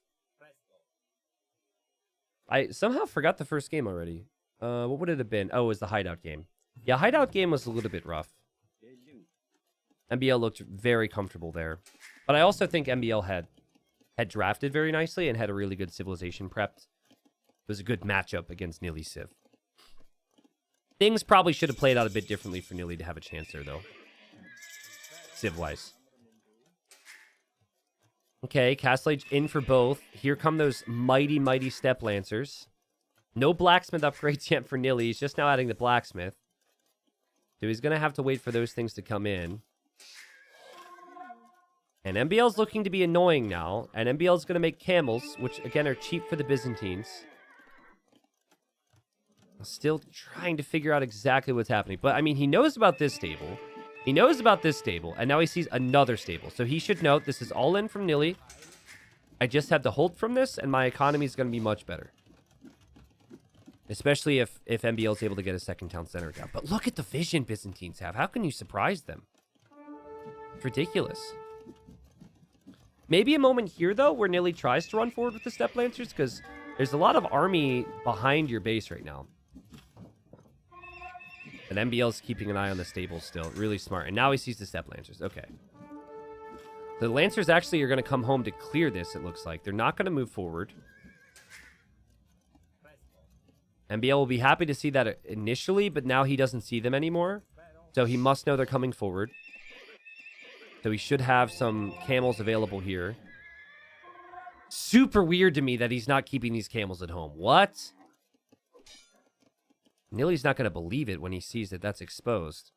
I somehow forgot the first game already. What would it have been? Oh, it was the Hideout game. Yeah, Hideout game was a little bit rough. MbL looked very comfortable there. But I also think MbL had drafted very nicely and had a really good civilization prepped. It was a good matchup against Nili Civ. Things probably should have played out a bit differently for Nili to have a chance there, though. Civ-wise. Okay, Castle Age in for both. Here come those mighty, mighty Steppe Lancers. No blacksmith upgrades yet for Nili. He's just now adding the blacksmith. So he's going to have to wait for those things to come in. And MbL's looking to be annoying now. And MbL's going to make camels, which, again, are cheap for the Byzantines. Still trying to figure out exactly what's happening. But, I mean, he knows about this stable. He knows about this stable. And now he sees another stable. So he should note this is all in from Nili. I just have to hold from this, and my economy is going to be much better. Especially if MbL is able to get a second town center down. But look at the vision Byzantines have. How can you surprise them? It's ridiculous. Maybe a moment here, though, where Nili tries to run forward with the Steppe Lancers, because there's a lot of army behind your base right now. But MbL's keeping an eye on the stable still. Really smart. And now he sees the Steppe Lancers. Okay. The Lancers actually are going to come home to clear this, it looks like. They're not going to move forward. MbL will be happy to see that initially, but now he doesn't see them anymore. So he must know they're coming forward. So he should have some camels available here. Super weird to me that he's not keeping these camels at home. What? Nili's not going to believe it when he sees that that's exposed.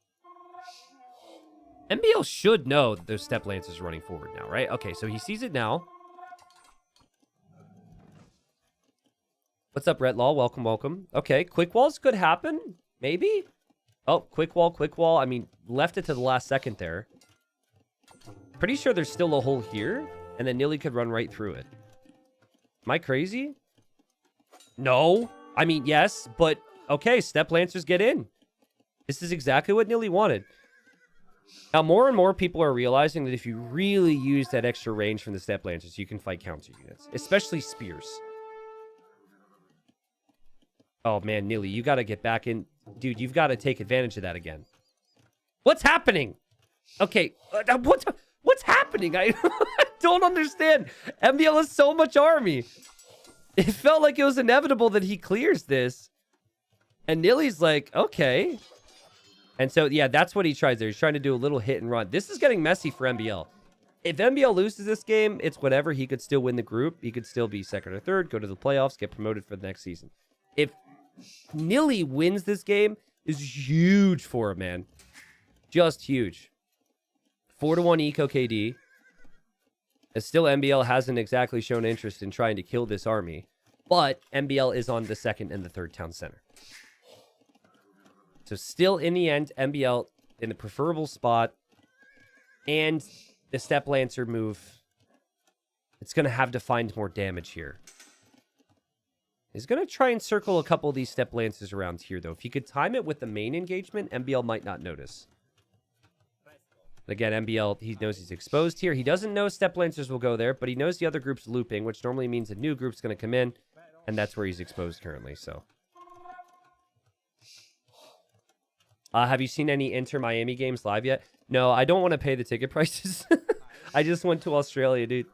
MbL should know that those Steppe Lancers are running forward now, right? Okay, so he sees it now. What's up, Retlaw? Welcome, welcome. Okay, quick walls could happen. Maybe? Oh, quick wall, quick wall. I mean, left it to the last second there. Pretty sure there's still a hole here, and then Nili could run right through it. Am I crazy? No. I mean, yes, but okay, Step Lancers get in. This is exactly what Nili wanted. Now, more and more people are realizing that if you really use that extra range from the Step Lancers, you can fight counter units, especially spears. Oh, man, Nili, you got to get back in. Dude, you've got to take advantage of that again. What's happening? Okay, what's happening? I don't understand. MbL has so much army. It felt like it was inevitable that he clears this. And Nili's like, okay. And so, yeah, that's what he tries there. He's trying to do a little hit and run. This is getting messy for MbL. If MbL loses this game, it's whatever. He could still win the group. He could still be second or third, go to the playoffs, get promoted for the next season. If Nili wins this game, is huge for him, man. Just huge. 4-1 eco KD. And still, MbL hasn't exactly shown interest in trying to kill this army. But MbL is on the second and the third town center. So still, in the end, MbL in the preferable spot. And the Step Lancer move. It's going to have to find more damage here. He's going to try and circle a couple of these Step Lancers around here, though. If he could time it with the main engagement, MbL might not notice. Again, MbL, he knows he's exposed here. He doesn't know Step Lancers will go there, but he knows the other group's looping, which normally means a new group's going to come in, and that's where he's exposed currently, so. Have you seen any Inter Miami games live yet? No, I don't want to pay the ticket prices. I just went to Australia, dude.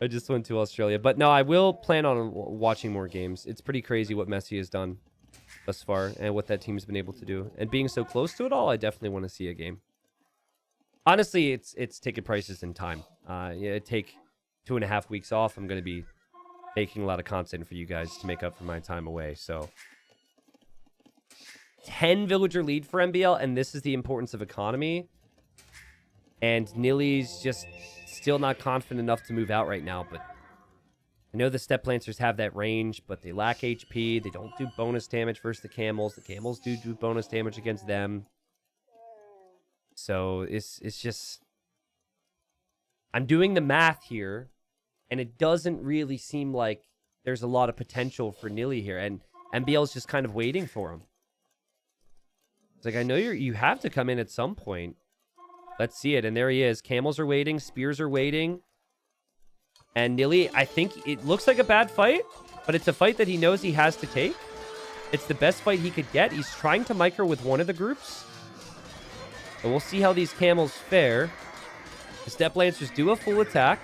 I just went to Australia. But no, I will plan on watching more games. It's pretty crazy what Messi has done thus far and what that team's been able to do. And being so close to it all, I definitely want to see a game. Honestly, it's ticket prices and time. Yeah, take 2.5 weeks off. I'm going to be making a lot of content for you guys to make up for my time away. So 10 villager lead for MbL, and this is the importance of economy. And Nili's just still not confident enough to move out right now, but I know the Step Lancers have that range, but they lack HP. They don't do bonus damage versus the Camels. The Camels do bonus damage against them. So it's just... I'm doing the math here, and it doesn't really seem like there's a lot of potential for Nili here, and MbL's just kind of waiting for him. It's like, I know you have to come in at some point. Let's see it. And there he is. Camels are waiting. Spears are waiting. And Nili, I think it looks like a bad fight, but it's a fight that he knows he has to take. It's the best fight he could get. He's trying to micro with one of the groups. So we'll see how these Camels fare. The Step Lancers do a full attack.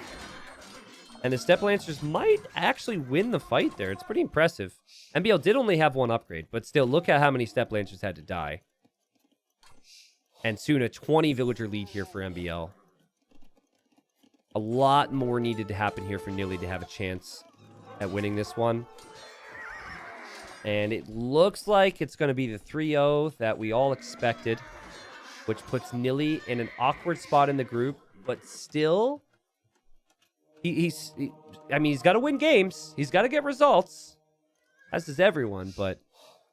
And the Step Lancers might actually win the fight there. It's pretty impressive. MbL did only have one upgrade, but still, look at how many Step Lancers had to die. And soon a 20 villager lead here for MbL. A lot more needed to happen here for Nili to have a chance at winning this one. And it looks like it's going to be the 3-0 that we all expected, which puts Nili in an awkward spot in the group, but still, I mean, he's got to win games. He's got to get results, as does everyone, but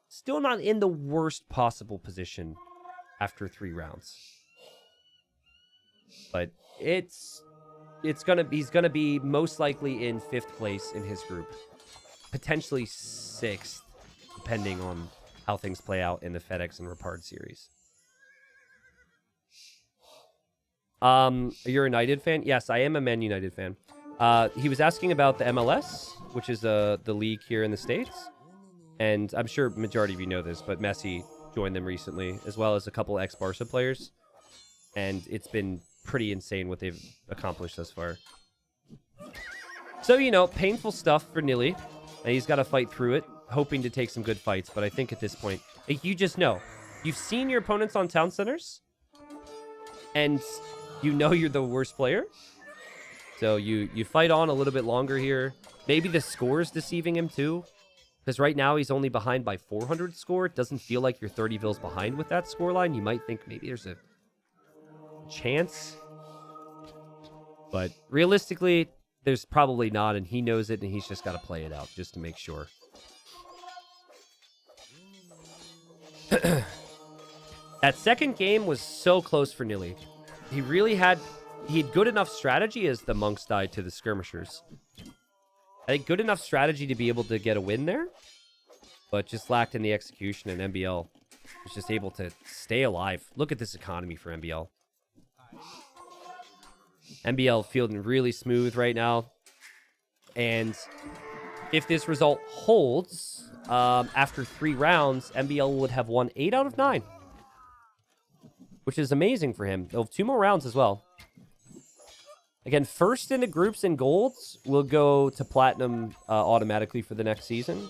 still not in the worst possible position after 3 rounds. But he's gonna be most likely in 5th place in his group, potentially 6th, depending on how things play out in the FedEx and Rapard series. You're a United fan? Yes, I am a Man United fan. He was asking about the MLS, which is the league here in the States, and I'm sure majority of you know this, but Messi joined them recently, as well as a couple ex-Barca players. And it's been pretty insane what they've accomplished thus far. So, you know, painful stuff for Nili. And he's got to fight through it, hoping to take some good fights. But I think at this point, you just know. You've seen your opponents on town centers, and you know you're the worst player. So you fight on a little bit longer here. Maybe the score is deceiving him too. Because right now he's only behind by 400 score. It doesn't feel like you're 30 vills behind with that scoreline. You might think maybe there's a chance. But realistically, there's probably not, and he knows it, and he's just got to play it out just to make sure. That second game was so close for Nili. he really had good enough strategy as the monks died to the skirmishers. I think good enough strategy to be able to get a win there, but just lacked in the execution, and MbL was just able to stay alive. Look at this economy for MbL. MbL fielding really smooth right now. And if this result holds, after 3 rounds, MbL would have won 8 out of 9. Which is amazing for him. They'll have 2 more rounds as well. Again, first in the groups and golds will go to platinum automatically for the next season.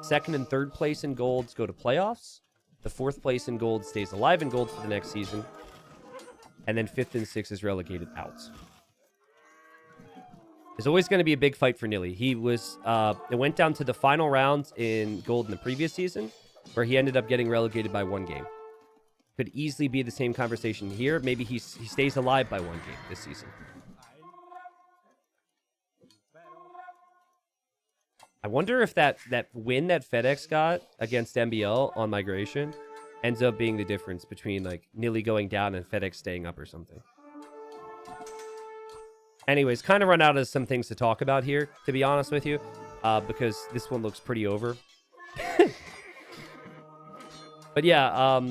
Second and third place in golds go to playoffs. The 4th place in gold stays alive in gold for the next season. And then 5th and 6th is relegated out. There's always going to be a big fight for Nili. It went down to the final round in gold in the previous season, where he ended up getting relegated by 1 game. Could easily be the same conversation here. Maybe he stays alive by 1 game this season. I wonder if that win that FedEx got against MbL on migration ends up being the difference between like Nili going down and FedEx staying up or something. Anyways, kind of run out of some things to talk about here, to be honest with you, because this one looks pretty over. But yeah,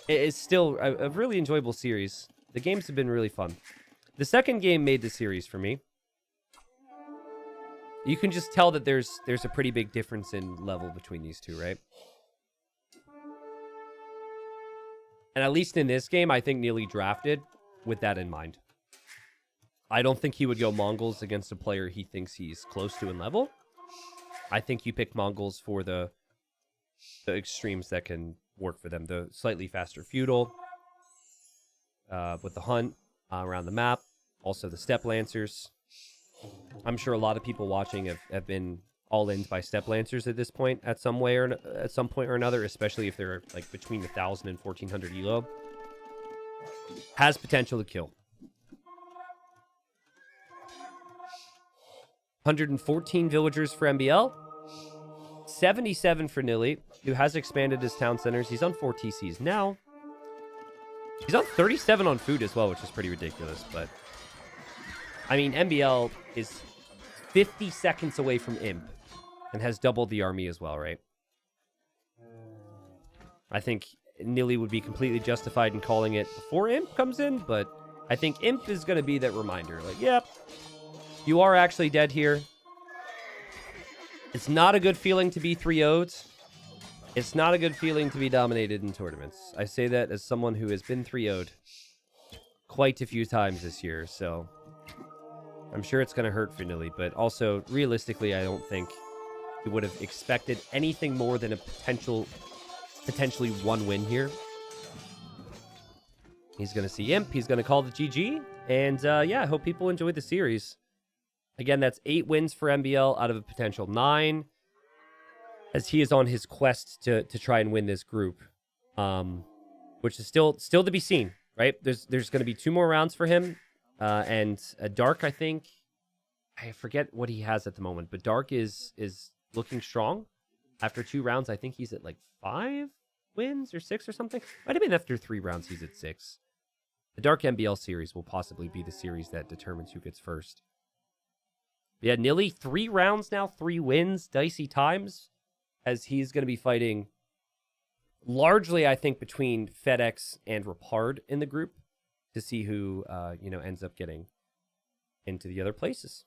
it's still a really enjoyable series. The games have been really fun. The second game made the series for me. You can just tell that there's a pretty big difference in level between these two, right? And at least in this game, I think Nili drafted with that in mind. I don't think he would go Mongols against a player he thinks he's close to in level. I think you pick Mongols for the extremes that can work for them. The slightly faster feudal with the hunt around the map. Also the steppe lancers. I'm sure a lot of people watching have been all in by steppe lancers at this point at some point or another, especially if they're like between 1,000 and 1,400 elo. Has potential to kill. 114 villagers for MbL. 77 for Nili, who has expanded his town centers. He's on 4 TCs now. He's on 37 on food as well, which is pretty ridiculous. But, I mean, MbL is 50 seconds away from Imp and has doubled the army as well, right? I think Nili would be completely justified in calling it before Imp comes in, but I think Imp is going to be that reminder. Like, yep, you are actually dead here. It's not a good feeling to be 3-0'd. It's not a good feeling to be dominated in tournaments. I say that as someone who has been 3-0'd quite a few times this year, so I'm sure it's going to hurt for Nili, but also, realistically, I don't think he would have expected anything more than a potentially 1 win here. He's going to see Imp. He's going to call the GG. And, yeah, I hope people enjoy the series. Again, that's 8 wins for MbL out of a potential 9, as he is on his quest to try and win this group, which is still to be seen, right? There's going to be 2 more rounds for him, and Dark, I think, I forget what he has at the moment, but Dark is looking strong. After 2 rounds, I think he's at like 5 wins or 6 or something. Might have been after 3 rounds he's at 6. The Dark MbL series will possibly be the series that determines who gets first. Yeah, Nili, 3 rounds now, 3 wins, dicey times, as he's going to be fighting largely, I think, between FedEx and Rapard in the group to see who, ends up getting into the other places.